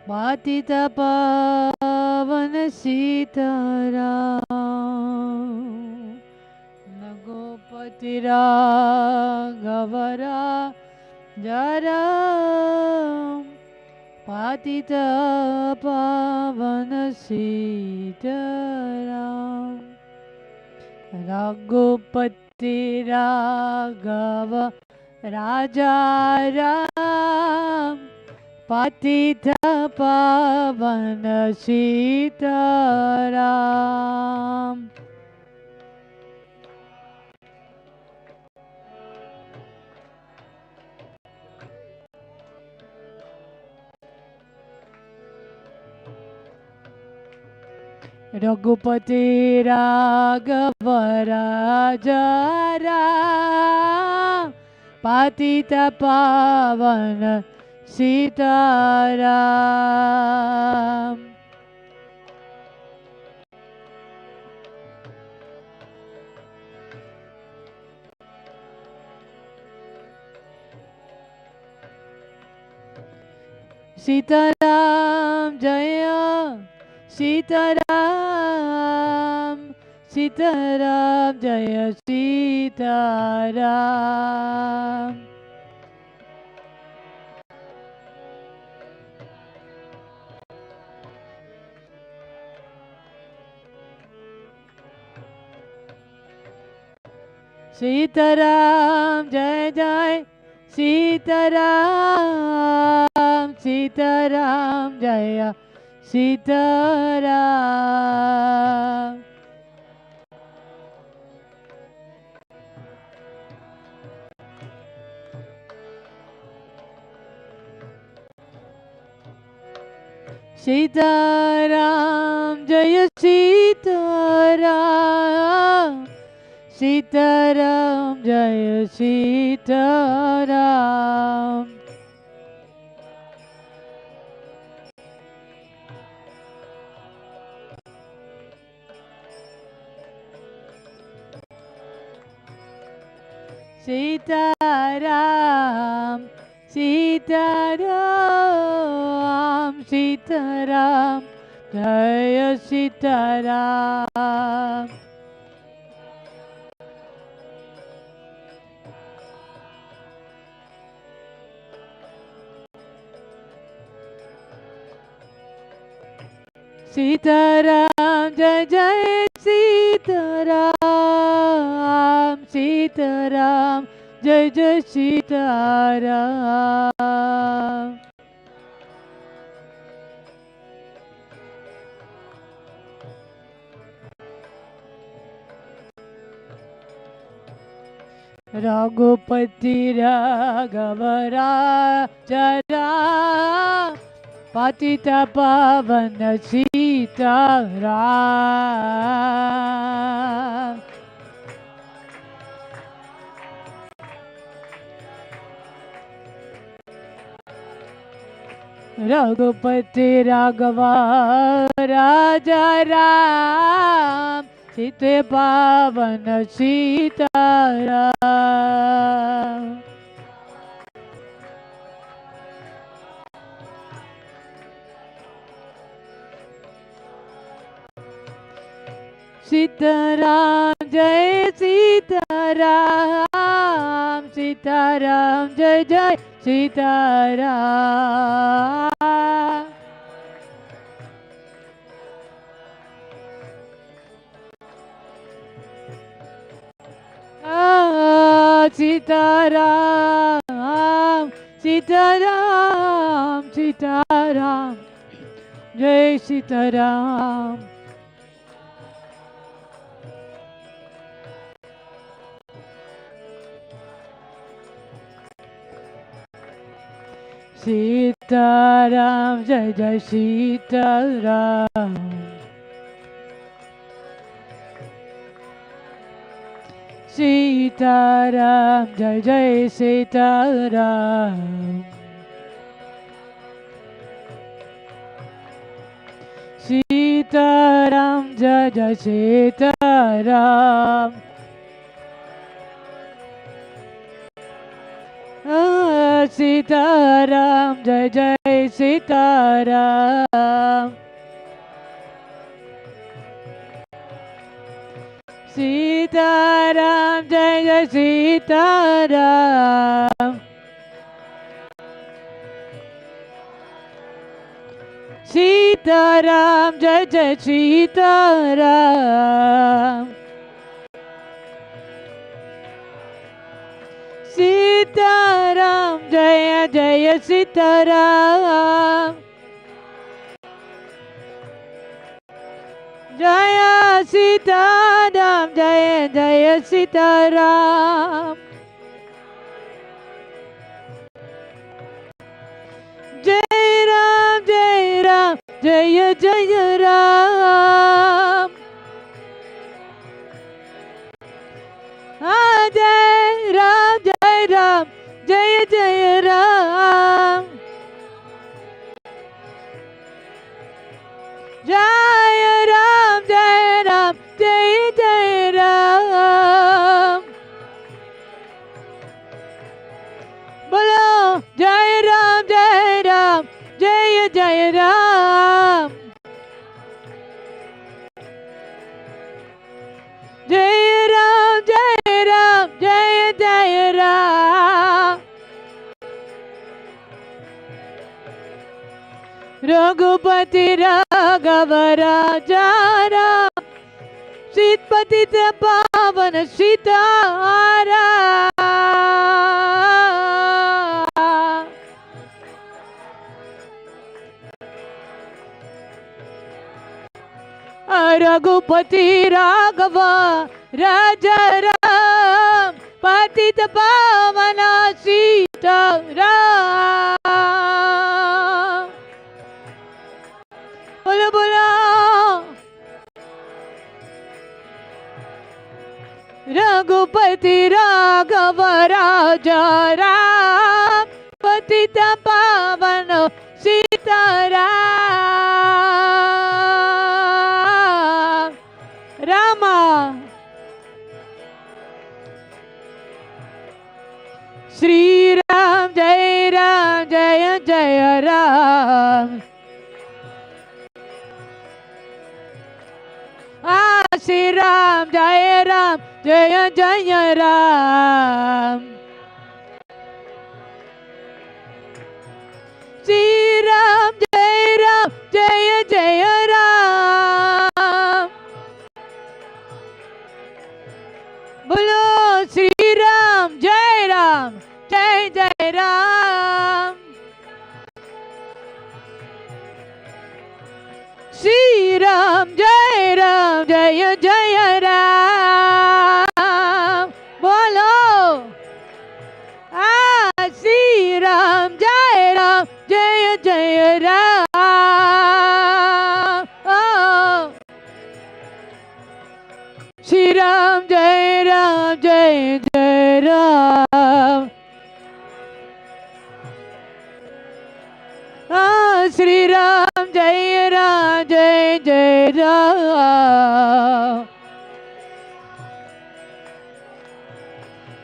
Speaker 4: Patita Pavan Sitaram Ragupati Raghav Raja Ram Patita Pavan Sitaram Raghupati Raghava Raja Ram Patita Pavana Sitaram Raghupati Raghava Raja Ram Patita Pavana Sitaram Sitaram Jaya Sitaram, Sitaram, Jaya Sitaram. Sitaram, Jai Jai, Sitaram, Sitaram, Jaya Sitaram. Sitaram, Jaya Sitaram, Sitaram, Jaya Sitaram. Sitaram, Sitaram, Sitaram, जय सीताराम सीताराम जय जय सीताराम सीताराम जय जय सीताराम रघुपति राघव राजा राम पतित पावन सीताराम रघुपति राघव राजा राम सीते पावन सीताराम सीताराम जय सीताराम सीताराम जय जय सीताराम सीताराम सीताराम सीताराम जय सीताराम सीताराम जय जय सीताराम सीताराम जय जय सीताराम सीताराम जय जय सीताराम सीताराम जय जय सीताराम सीताराम जय जय सीताराम सीताराम जय जय सीताराम सीताराम जय जय सीताराम जय सीताराम जय जय सीताराम जय राम जय राम जय जय राम जय राम जय राम जय जय राम जय राम जय राम जय जय राम बोलो जय राम जय राम जय जय राम जय राम जय राम जय जय राम रघुपति राघव राजा राम सीतपति पावन सीताराम रघुपति राघव राजा राम पतित पावन सीताराम बोलो बोलो रघुपति राघव राजा राम पतित पावन सीताराम रामा श्री राम जय जय Ram Shri Ram, Jai Ram, Jaya Jaya Ram. Shri Ram, Jaya Jaya Ram. Bolo Shri Ram, Jai Ram, Jai Jai Ram. Shri Ram, Jaya Jaya Ram. Bolo Shri Ram, Jaya Jaya Ram. Oh. Shri Ram, Jaya Jaya Ram. Shri Ram, Jaya Jaya Ram.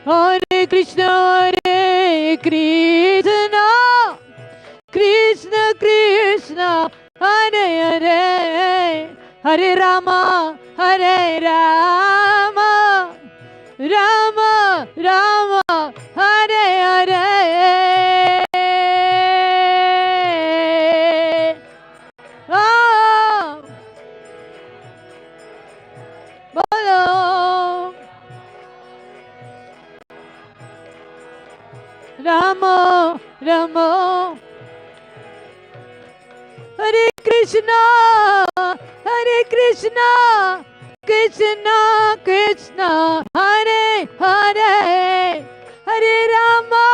Speaker 4: Hare Krishna, Krishna Krishna, Hare Hare, Hare Rama, Rama Rama, Hare Hare. Oh, bolo Rama Rama, Hare Krishna, Krishna Krishna, Hare Hare, Hare Rama,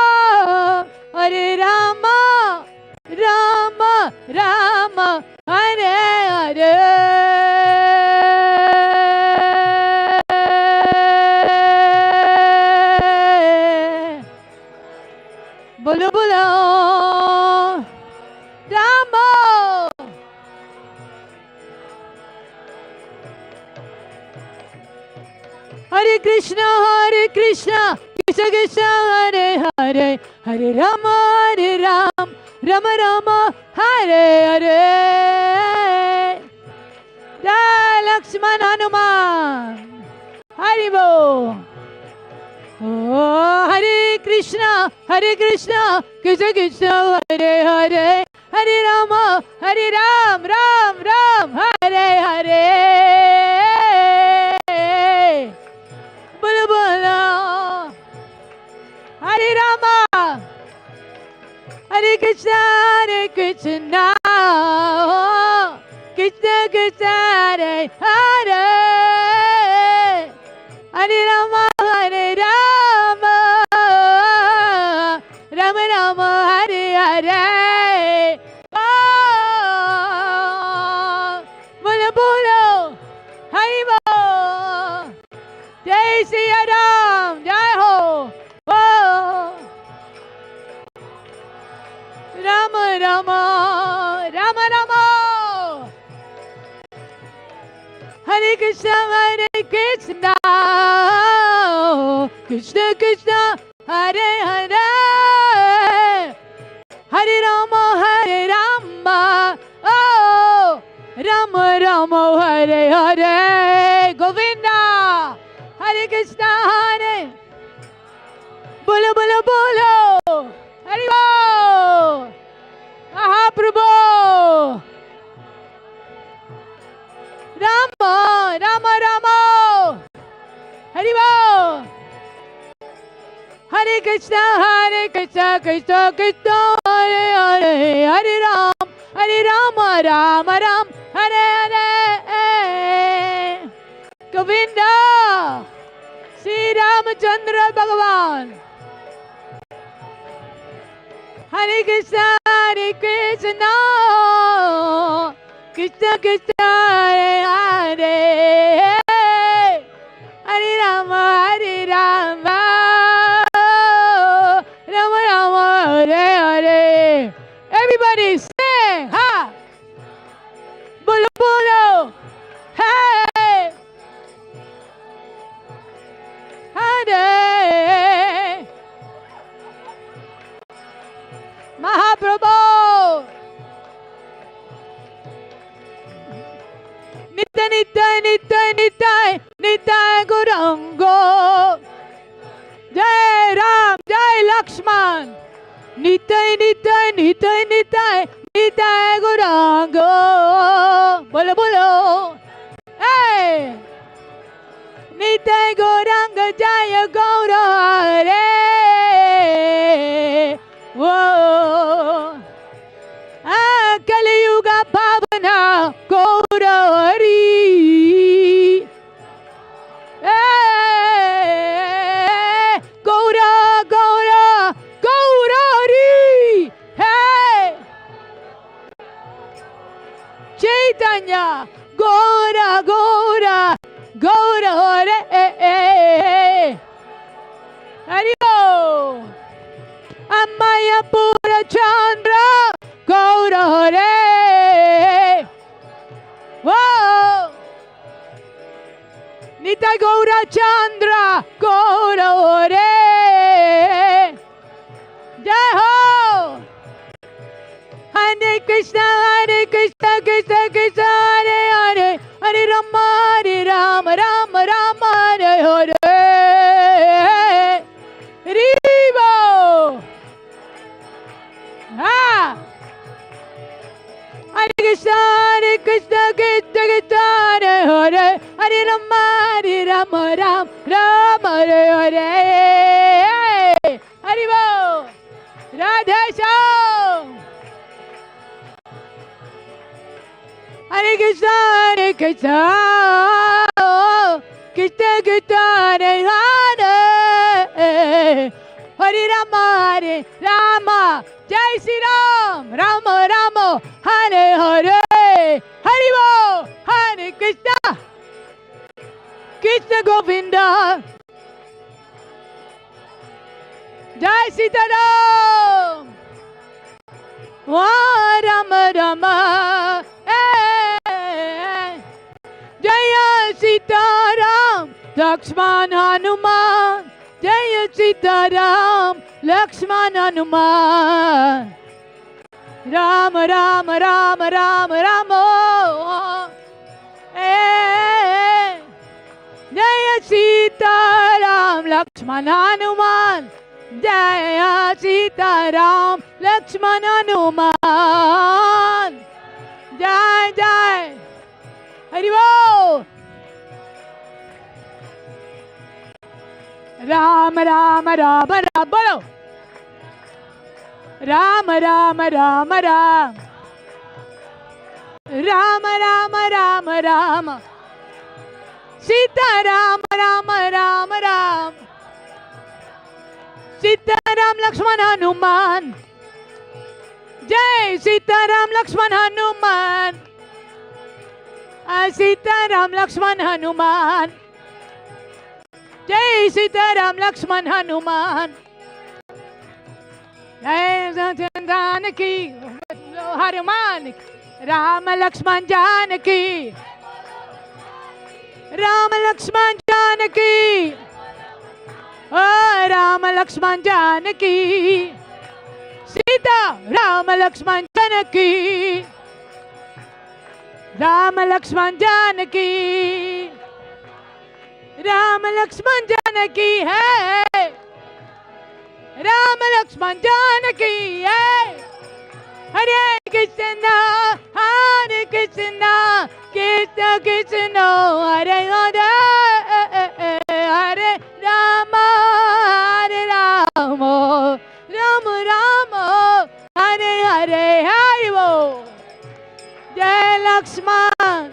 Speaker 4: Rama Rama, Hare Hare. Bolo bolo Rama. Hare Krishna, Krishna Krishna, Hare Hare, Hare Rama, Rama Rama, Hare Hare. Jai Lakshman Hanuman, Haribo. Oh, Hare Krishna, Krishna Krishna, Hare Hare, Hare Rama, Ram Ram, Hare Hare. Bolo bolo Hare Rama, Hare Krishna, Krishna Krishna, Hare Hare, Hare Rama, Rama Rama, Hare Hare. Bolo bolo Haribo. Jai Shri Ram, Jai Ho. Oh. Rama Rama, Rama Rama. Hare Krishna, Krishna Krishna, Hare Hare, Hare Rama, oh, Rama Rama, Hare Hare. Govinda, Hare Krishna, Hare. Bolo bolo bolo, Hare Bo. Mahaprabhu, Rama Rama, Hare Bo. Hare Krishna, Krishna Krishna, Hare Hare, Hare Rama, Ram, Hare Hare. Govinda, Sri Ramachandra Bhagavan. Hare Krishna, Krishna Krishna, Hare Hare, Hare Rama, Rama Rama, Hare Hare. Everybody sing, ha! Bolo bolo, hey! Hare Mahaprabhu, Nitya Nitya Nitya Nitya Nitai Gurango. Jai Ram, Jai Lakshman. Nitai, Nitai, Nitai, Nitai, Nitai Gurango. Bolo, bolo. Hey! Nitai Gauranga Jaya Gaura Hare. Whoa. Kali Yuga Pavana Gaura Hari. Hey! Gaura, Gaura, Gaura Hari. Hey! Chaitanya Gaura, Gaura. Gaura Hare, Haribo, Amaya Pura Chandra, Gaura Hare, Whoa, Nitai Gaura Chandra, Gaura Hare, Jai Ho, Hare Krishna, Krishna Krishna, Hare Hare, Hare Rama, Hare Rama, Rama Rama, Hare Hare. Rivo. Ah. Hare Krishna, Krishna Krishna, Hare Hare, Hare Rama, Rama Rama, Hare Hare. Haribo. Radhe Shyam. Hare Krishna, Krishna Krishna, Hare Hare, Hare Rama, Jai Shri Ram, Rama Rama, Hare Hare, Haribo, Hare Krishna, Krishna Govinda, Jai Sita Ram, Rama Rama, Jaya Sitaram, Lakshman Hanuman. Jaya Sitaram, Lakshman Hanuman. Rama Rama Rama Rama Rama. Jaya Sitaram, Lakshman Hanuman. Jaya Sitaram, Lakshman Hanuman. Jai Jai. Haribo. Rama Rama Rama Rama Bolo. Rama Rama Rama Rama. Rama Rama Rama Rama. Sita Rama Rama Rama Rama. Sita Ram Lakshman Hanuman. Jai Sita Ram Lakshman Hanuman. Sita Ram Lakshman Hanuman. Jai Sita Ram Lakshman Hanuman. Jai Janaki Hanuman. Rama Lakshman Janaki. Rama Lakshman Janaki. Oh Rama Lakshman Janaki. Sita Rama Lakshman Janaki. Rama Lakshman Janaki. Rama Lakshman Janaki, hey! Rama Lakshman Janaki, hey! Hare Krishna, Hare Krishna, Krishna Krishna, Hare Hare, Hare Rama, Hare Rama, Rama Rama, Hare Hare, Haribo. Jai Lakshman,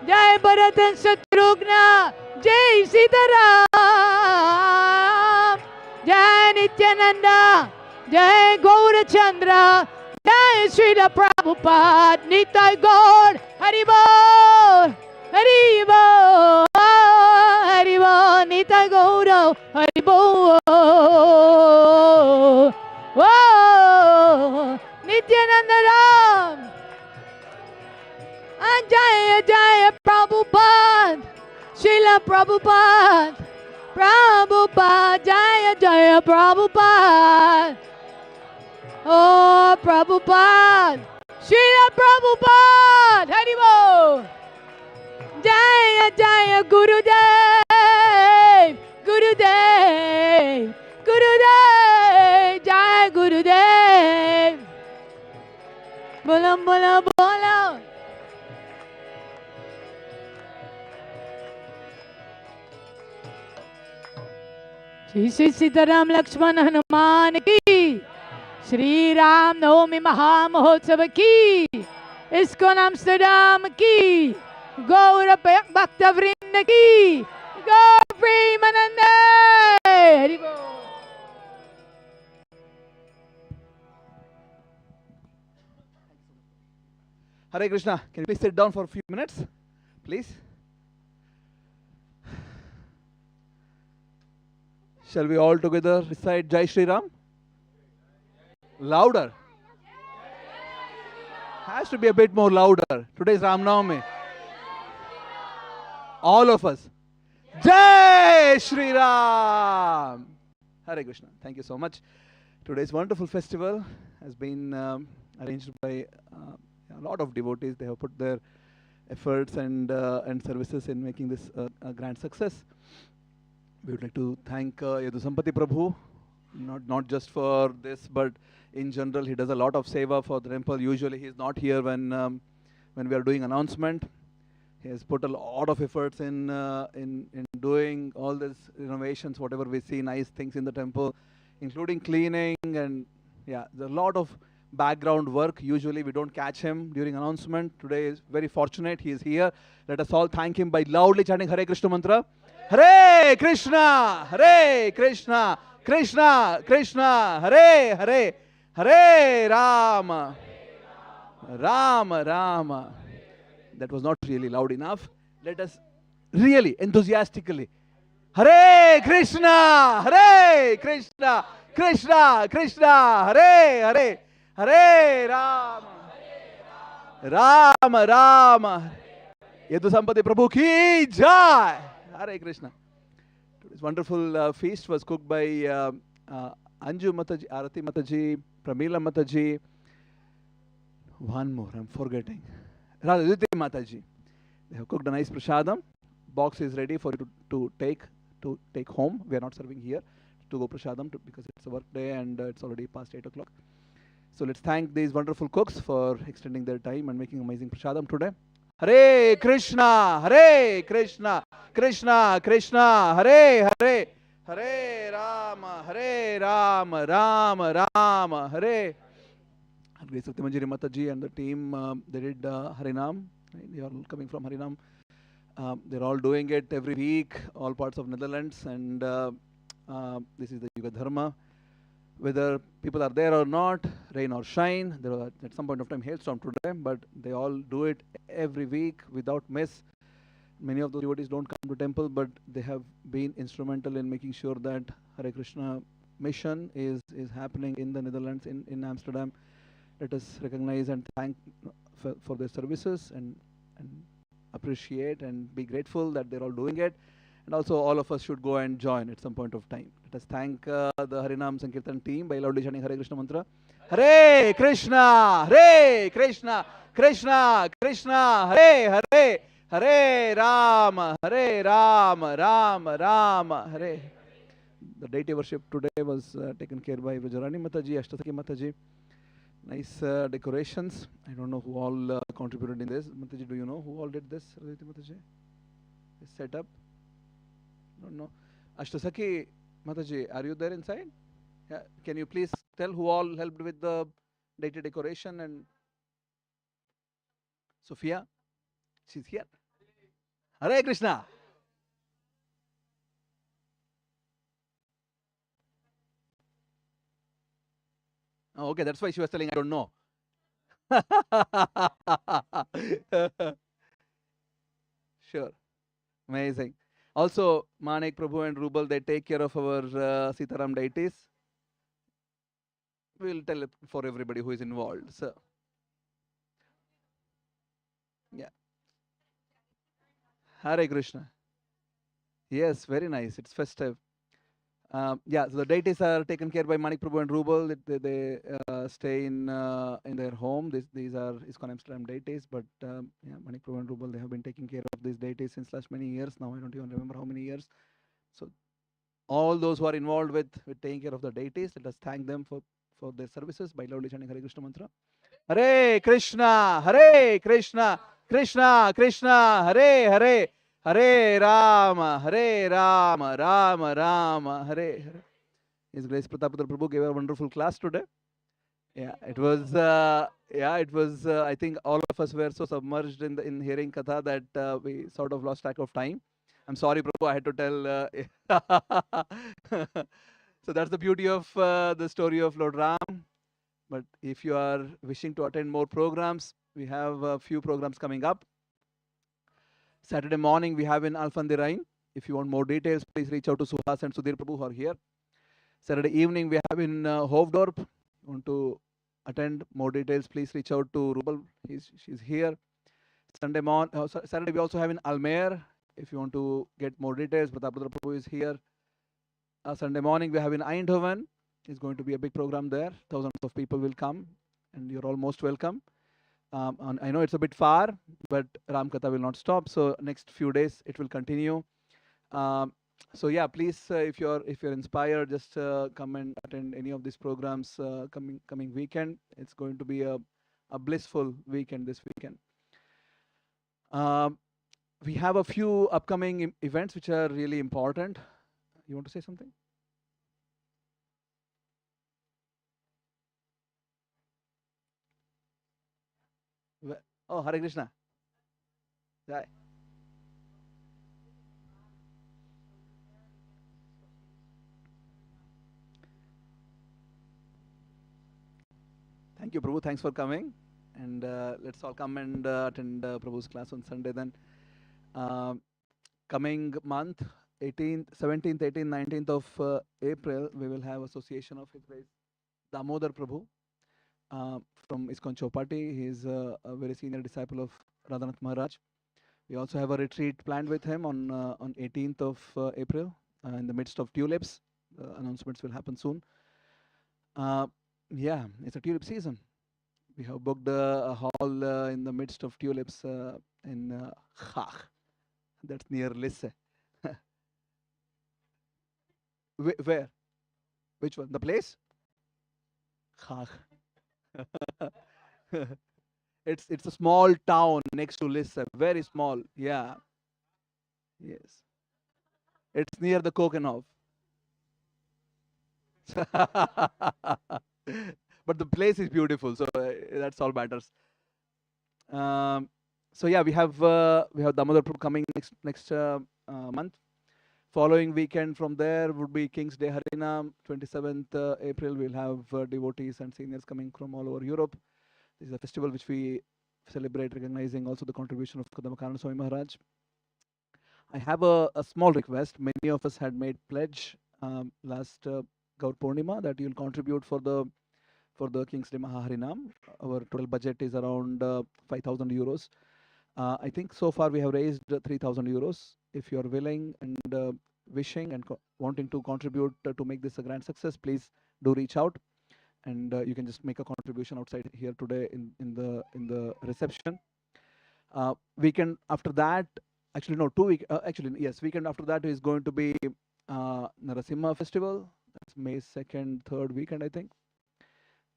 Speaker 4: Jai Bharat and Shatrugna, Jai Sitaram, Jai Nityananda, Jai Gaurachandra, Jai Srila Prabhupada, Nitai Gaur, Haribo, Haribo, Haribo, Nitai Gauro, Haribo, Nityananda Ram, Jaya Jaya Prabhupada, Srila Prabhupada, Prabhupada, Jaya Jaya Prabhupada. Oh, Prabhupada, Srila Prabhupada, Haribo. Jaya Jaya Gurudev. बोलो बोलो बोलो। श्री श्री सीताराम लक्ष्मण हनुमान की, श्री राम नवमी महामहोत्सव की, ISKCON Amsterdam की, गौर भक्त वृंद की, गौर प्रेमानंद। हरि बोल।
Speaker 1: Hare Krishna. Can you please sit down for a few minutes? Please. Shall we all together recite Jai Shri Ram? Louder. Has to be a bit more louder. Today is Ram Navami. All of us. Jai Shri Ram. Hare Krishna. Thank you so much. Today's wonderful festival has been arranged by a lot of devotees. They have put their efforts and services in making this a grand success. We would like to thank Yadusampati Prabhu, not just for this, but in general, he does a lot of seva for the temple. Usually, he is not here when we are doing announcement. He has put a lot of efforts in doing all these renovations, whatever we see, nice things in the temple, including cleaning and yeah, there's a lot of background work. Usually, we don't catch him during announcement. Today is very fortunate. He is here. Let us all thank him by loudly chanting Hare Krishna mantra. Hare Krishna, Hare Krishna, Krishna Krishna, Hare Hare, Hare Rama, Rama Rama. That was not really loud enough. Let us really enthusiastically. Hare Krishna, Hare Krishna, Krishna Krishna, Hare Hare, Hare Rama, Rama Rama. Yadusampati Prabhu ki jai. Hare Krishna. Today's wonderful feast was cooked by Anju Mataji, Arati Mataji, Pramila Mataji. One more, I'm forgetting. Radhaditi Mataji. They have cooked a nice prasadam. Box is ready for you to take home. We are not serving here to go prasadam because it's a work day and it's already past 8 o'clock. So let's thank these wonderful cooks for extending their time and making amazing prasadam today. Hare Krishna, Hare Krishna, Krishna Krishna, Hare Hare, Hare Rama, Hare Rama, Rama Rama, Hare. Grace of Manjari Mataji and the team, they did Harinam. Right? They are all coming from Harinam. They're all doing it every week, all parts of Netherlands, and this is the Yuga Dharma. Whether people are there or not, rain or shine, there are at some point of time hailstorm today, but they all do it every week without miss. Many of those devotees don't come to temple, but they have been instrumental in making sure that Hare Krishna mission is happening in the Netherlands, in Amsterdam. Let us recognize and thank for their services and appreciate and be grateful that they're all doing it. And also all of us should go and join at some point of time. Let us thank the Harinam Sankirtan team by loudly chanting Hare Krishna mantra. Hare Krishna, Hare Krishna, Krishna Krishna, Hare Hare, Hare Rama, Hare Rama, Rama Rama, Hare. The deity worship today was taken care by Vrajarani Mataji, Ashtasaki Mataji. Nice decorations. I don't know who all contributed in this. Mataji, do you know who all did this? Mataji, this setup. Don't know. Ashtasaki Mataji, are you there inside? Yeah. Can you please tell who all helped with the deity decoration? And Sophia, she's here. Hare Krishna. Oh, okay, that's why she was telling I don't know. Sure. Amazing. Also, Manik Prabhu and Rubal, they take care of our Sitaram deities. We'll tell it for everybody who is involved. So, yeah. Hare Krishna. Yes, very nice. It's festive. Yeah, so the deities are taken care by Manik Prabhu and Rubal. They stay in their home. These are ISKCON Amsterdam deities, but yeah, Manik Prabhu and Rubal, they have been taking care of these deities since last many years. Now I don't even remember how many years. So all those who are involved with taking care of the deities, let us thank them for their services by loudly chanting Hare Krishna mantra. Hare Krishna, Hare Krishna, Krishna Krishna, Hare Hare, Hare Rama, Hare Rama, Rama Rama, Hare Hare. His Grace Pratapatra Prabhu gave a wonderful class today. Yeah, it was. It was. I think all of us were so submerged in hearing katha that we sort of lost track of time. I'm sorry, Prabhu. I had to tell. So that's the beauty of the story of Lord Ram. But if you are wishing to attend more programs, we have a few programs coming up. Saturday morning we have in Alfandirain. If you want more details, please reach out to Suhas and Sudhir Prabhu who are here. Saturday evening we have in Hovdorp. Want to attend more details, please reach out to Rubal. She's here. Saturday we also have in Almer. If you want to get more details, Pratapatra Prabhu is here. Sunday morning we have in Eindhoven. It's going to be a big program there. Thousands of people will come, and you're all most welcome. And I know it's a bit far, but Ram Katha will not stop. So next few days it will continue. So yeah, please, if you're inspired, just come and attend any of these programs coming weekend. It's going to be a blissful weekend this weekend. We have a few upcoming events which are really important. You want to say something? Oh, Hare Krishna. Jai. Thank you, Prabhu. Thanks for coming. And let's all come and attend Prabhu's class on Sunday then. Coming month, 18th, 17th, 18th, 19th of April, we will have association of His Grace Damodar Prabhu from ISKCON Chopati. He is a very senior disciple of Radhanath Maharaj. We also have a retreat planned with him on 18th of April in the midst of tulips. Announcements will happen soon. Yeah, it's a tulip season. We have booked a hall in the midst of tulips in Khach. That's near Lisse. Where? Which one? The place? Khach. It's a small town next to Lisse. Very small. Yeah. Yes. It's near the Kokenhof. But the place is beautiful, so that's all matters. So yeah, we have Damodar Prabhu coming next month. Following weekend from there would be King's Day Harinam. 27th April we'll have devotees and seniors coming from all over Europe. This is a festival which we celebrate, recognizing also the contribution of Kadamakarana Swami Maharaj. I have a small request. Many of us had made pledge last Gaur Purnima that you'll contribute for the King's Day Mahaharinam. Our total budget is around 5,000 euros. I think so far we have raised 3,000 euros. If you are willing and wishing and wanting to contribute to make this a grand success, please do reach out, and you can just make a contribution outside here today in the reception. Weekend after that, actually no, weekend after that is going to be Narasimha Festival. That's May 2nd, 3rd weekend, I think.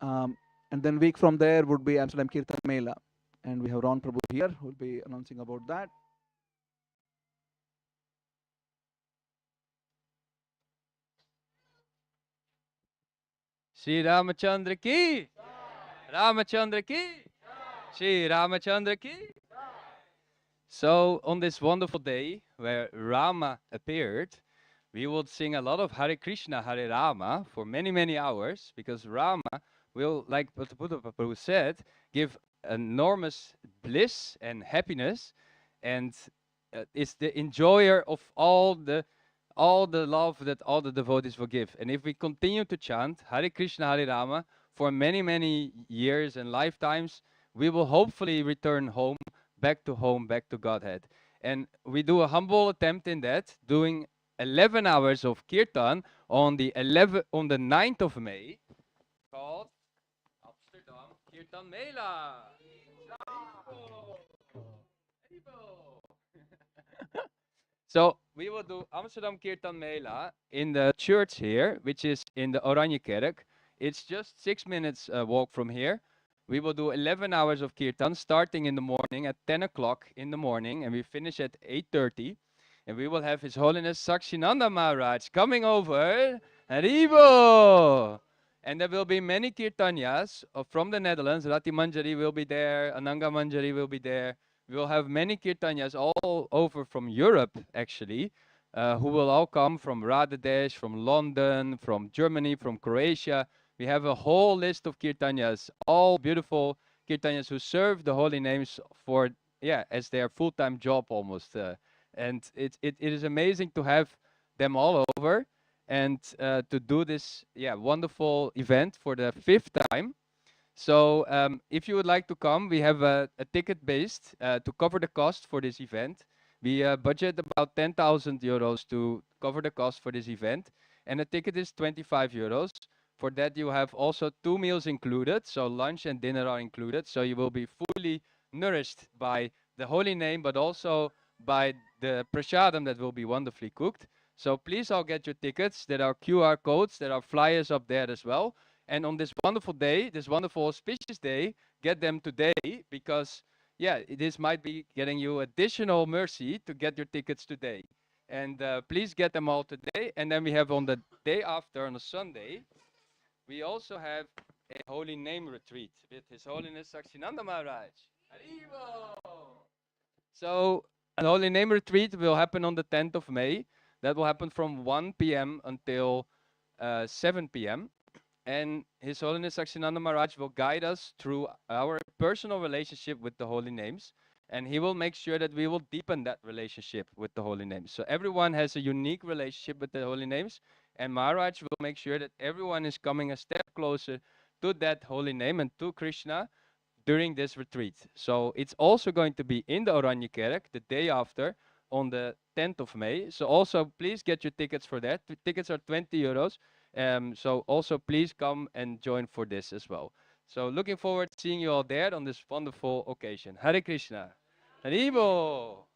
Speaker 1: And then week from there would be Amsterdam Kirtan Mela. And we have Ron Prabhu here who will be announcing about that.
Speaker 2: Shri Ramachandra ki, Ramachandra ki, Shri Ramachandra ki. So on this wonderful day where Rama appeared, we will sing a lot of Hare Krishna, Hare Rama for many, many hours, because Rama will, like Buddha Prabhu said, give enormous bliss and happiness, and is the enjoyer of all the love that all the devotees will give. And if we continue to chant Hare Krishna, Hare Rama for many, many years and lifetimes, we will hopefully return home, back to Godhead. And we do a humble attempt in that, doing 11 hours of kirtan on the 9th of May, called Amsterdam Kirtan Mela. So we will do Amsterdam Kirtan Mela in the church here, which is in the Oranje Kerk. It's just 6 minutes walk from here. We will do 11 hours of kirtan starting in the morning at 10 o'clock in the morning, and we finish at 8:30. And we will have His Holiness Sakshinanda Maharaj coming over. Haribo! And there will be many kirtanyas from the Netherlands. Rati Manjari will be there, Ananga Manjari will be there. We will have many kirtanyas all over from Europe, actually, who will all come from Radhadesh, from London, from Germany, from Croatia. We have a whole list of kirtanyas, all beautiful kirtanyas who serve the holy names for, yeah, as their full-time job almost. And it is amazing to have them all over and to do this, yeah, wonderful event for the 5th time. So if you would like to come, we have a ticket based to cover the cost for this event. We budget about 10,000 euros to cover the cost for this event, and the ticket is 25 euros. For that, you have also 2 meals included, so lunch and dinner are included. So you will be fully nourished by the holy name, but also by the prasadam that will be wonderfully cooked. So please all get your tickets. There are QR codes, there are flyers up there as well. And on this wonderful day, this wonderful auspicious day, get them today because, yeah, this might be getting you additional mercy to get your tickets today. And please get them all today. And then we have on the day after, on a Sunday, we also have a holy name retreat with His Holiness Sakshinanda Maharaj. Haribo! So, a holy name retreat will happen on the 10th of May. That will happen from 1 p.m. until 7 p.m. And His Holiness Sakshinanda Maharaj will guide us through our personal relationship with the holy names. And he will make sure that we will deepen that relationship with the holy names. So everyone has a unique relationship with the holy names. And Maharaj will make sure that everyone is coming a step closer to that holy name and to Krishna during this retreat. So it's also going to be in the Oranjekerk the day after on the 10th of May. So also please get your tickets for that. The tickets are 20 euros. So also please come and join for this as well. So looking forward to seeing you all there on this wonderful occasion. Hare Krishna. Haribo.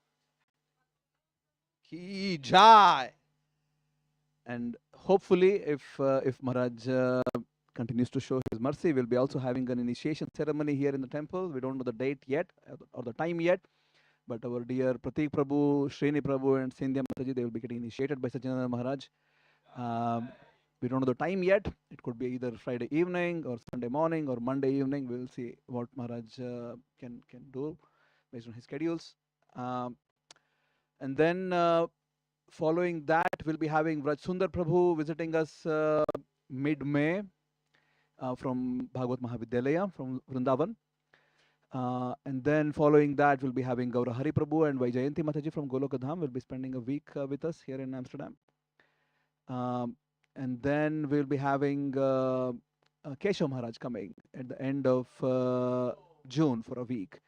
Speaker 1: Ki Jai. And hopefully, if Maharaj continues to show his mercy, we'll be also having an initiation ceremony here in the temple. We don't know the date yet or the time yet, but our dear Pratik Prabhu, Srini Prabhu, and Sindhya Mataji, they will be getting initiated by Sajjananda Maharaj. We don't know the time yet. It could be either Friday evening or Sunday morning or Monday evening. We'll see what Maharaj can do based on his schedules. And then following that, we'll be having Vraj Sundar Prabhu visiting us mid-May from Bhagavad Mahavidyalaya from Vrindavan. And then following that, we'll be having Gaura Hari Prabhu and Vaijayanti Mataji from Golokadham will be spending a week with us here in Amsterdam. And then we'll be having Keshav Maharaj coming at the end of June for a week.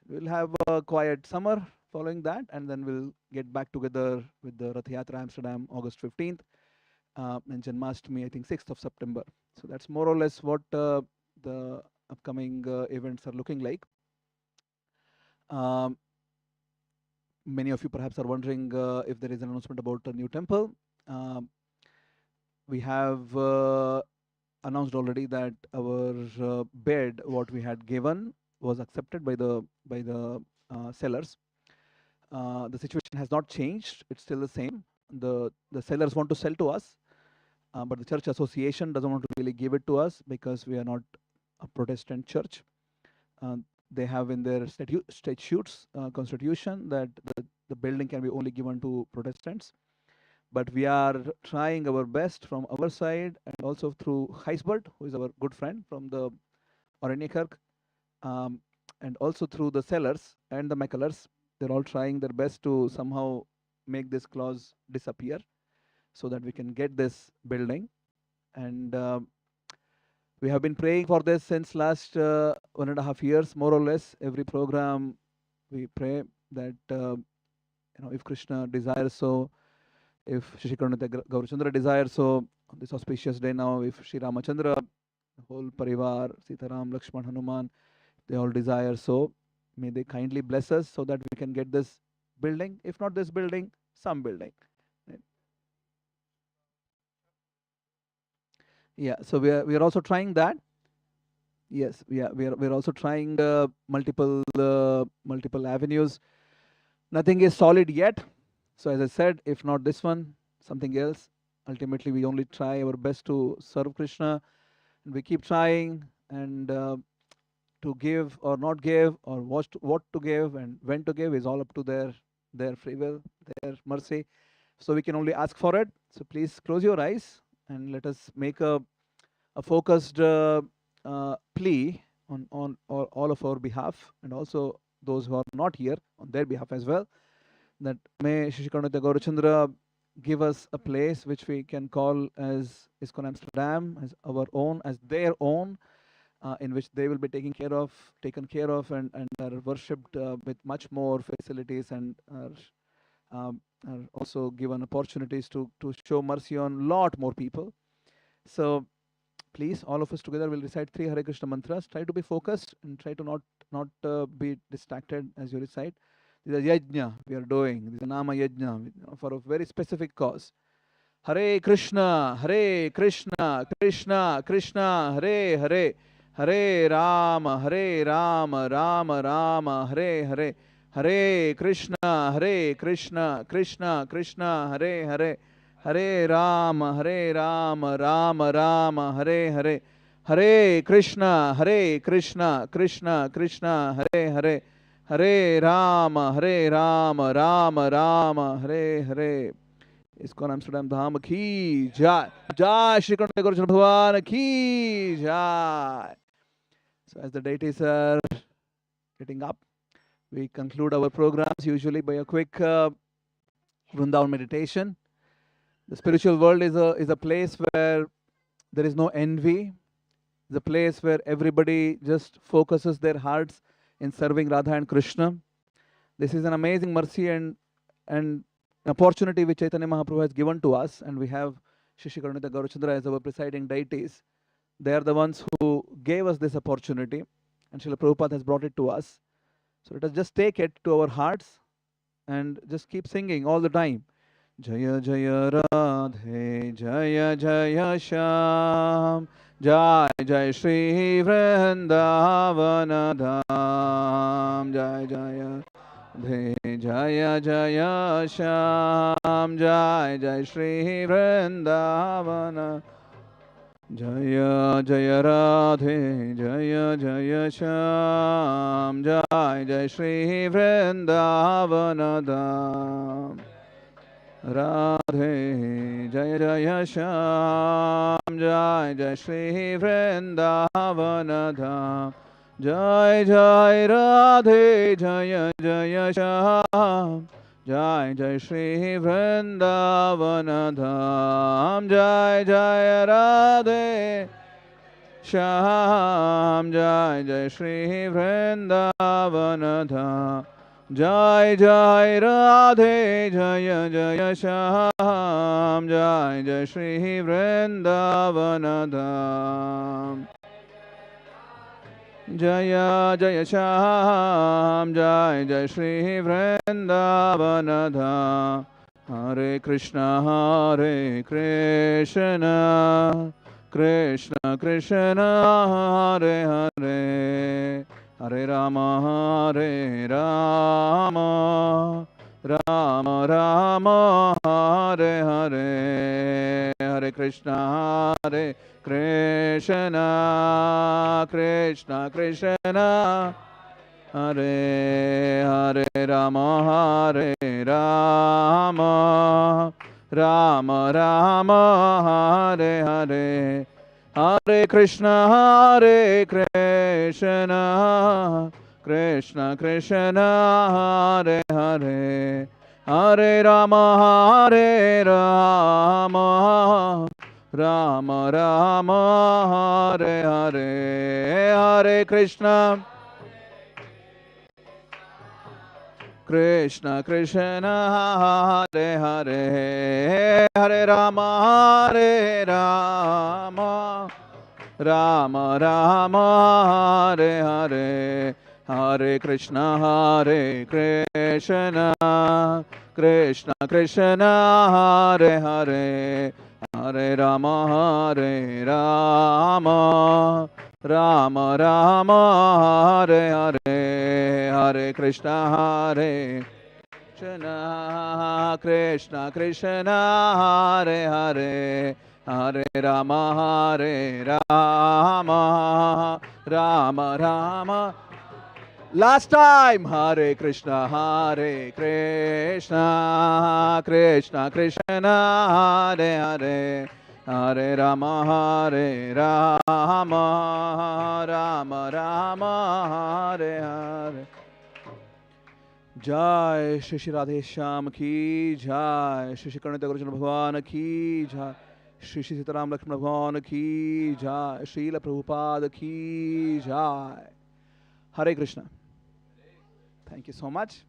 Speaker 1: We'll have a quiet summer following that, and then we'll get back together with the Rath Yatra Amsterdam August 15th and Janmashtami, I think 6th of September. So that's more or less what the upcoming events are looking like. Many of you perhaps are wondering if there is an announcement about a new temple. We have announced already that our bid, what we had given, was accepted by the sellers. The situation has not changed; it's still the same. The sellers want to sell to us, but the church association doesn't want to really give it to us because we are not a Protestant church. They have in their statutes, constitution, that the building can be only given to Protestants. But we are trying our best from our side and also through Heisbert, who is our good friend from the Oranjekerk, and also through the sellers and the Mackelars. They're all trying their best to somehow make this clause disappear so that we can get this building. And we have been praying for this since last 1.5 years, more or less. Every program we pray that, if Krishna desires so, if Shishikranata Gaurachandra desires so, on this auspicious day now, if Sri Ramachandra, the whole Parivar, Sitaram, Lakshman, Hanuman, they all desire so, may they kindly bless us so that we can get this building. If not this building, some building. Right? Yeah, so we are also trying that. Yes, we're also trying multiple avenues. Nothing is solid yet. So as I said, if not this one, something else. Ultimately, we only try our best to serve Krishna, and we keep trying and to give or not give or what to give and when to give is all up to their free will, their mercy. So we can only ask for it. So please close your eyes and let us make a focused plea on all of our behalf and also those who are not here on their behalf as well. That may Shishikarnita Gaurachandra give us a place which we can call as ISKCON Amsterdam, as our own, as their own, in which they will be taken care of, and are worshipped with much more facilities and are also given opportunities to show mercy on lot more people. So please, all of us together will recite 3 Hare Krishna mantras. Try to be focused and try to not be distracted as you recite. This is a yajna we are doing. This is a nama yajna for a very specific cause. Hare Krishna, Krishna Krishna, Hare Hare, Hare Rama, Rama Rama, Hare Hare, Hare Krishna, Krishna Krishna, Hare Hare, Hare Rama, Rama Rama, Hare Hare, Hare Krishna, Krishna Krishna, Hare Hare, Hare Rama, Rama Rama, Hare Hare. ISKCON Amsterdam Dham ki jai. Jai Shri Krishna Guru Bhagavan ki jai. So as the deities are getting up, we conclude our programs usually by a quick Vrindavan meditation. The spiritual world is a place where there is no envy. It's a place where everybody just focuses their hearts in serving Radha and Krishna. This is an amazing mercy and an opportunity which Chaitanya Mahaprabhu has given to us, and we have Shishikarnita Gaurachandra as our presiding deities. They are the ones who gave us this opportunity, and Srila Prabhupada has brought it to us. So let us just take it to our hearts and just keep singing all the time. Jaya Jaya Radhe, Jaya Jaya Shyam, Jai Jai Shri Vrindavana Dham, Jai Jaya Radhe, Jaya Jaya Shyam, Jai Jai Shri Vrindavana. Jaya Jaya Radhe, Jaya Jaya Shyam, Jai Jai Shri Vrindavana Dham. Radhe Jaya Jaya Shyam, Jai Jai Shri Vrindavana Dham. Jai Jai Radhe, Jaya Jaya Shyam, Jai Jai Shri Vrindavana Dham. Jai Jai Radhe Shyam, Jai Jai Shri Vrindavana Dham. Jai Jai Radhe, Jaya Jaya Shyam, Jai Jai Shri Vrindavana Dham. Jaya Jaya Shyam, Jai Jai Shri Vrindavana Dham. Hare Krishna, Krishna Krishna, Hare Hare, Hare Rama, Rama Rama, Hare Hare, Hare Krishna, Krishna Krishna, Hare Hare, Rama, Rama Rama, Hare Hare, Hare Krishna, Krishna Krishna, Hare Hare, Hare Rama, Rama Rama, Hare Hare, Hare Krishna, Krishna Krishna, Hare Hare, Hare Rama, Rama Rama, Hare Hare, Hare Krishna, Krishna Krishna, Hare Hare, Hare Rama, Ram Ram Hare Hare Hare Krishna Krishna Krishna Hare Hare Hare Rama Rama Rama. Last time, Hare Krishna Krishna Krishna Hare Hare Hare Rama Rama Rama Hare Hare. Jai Shri Shri Radhe Shyam ki Jai, Shri Shri Karnataka Arjuna Bhagwan ki Jai, Shri Shri Sitaram Lakshmana Bhagwan ki Jai, Srila Prabhupada ki Jai. Hare Krishna. Thank you so much.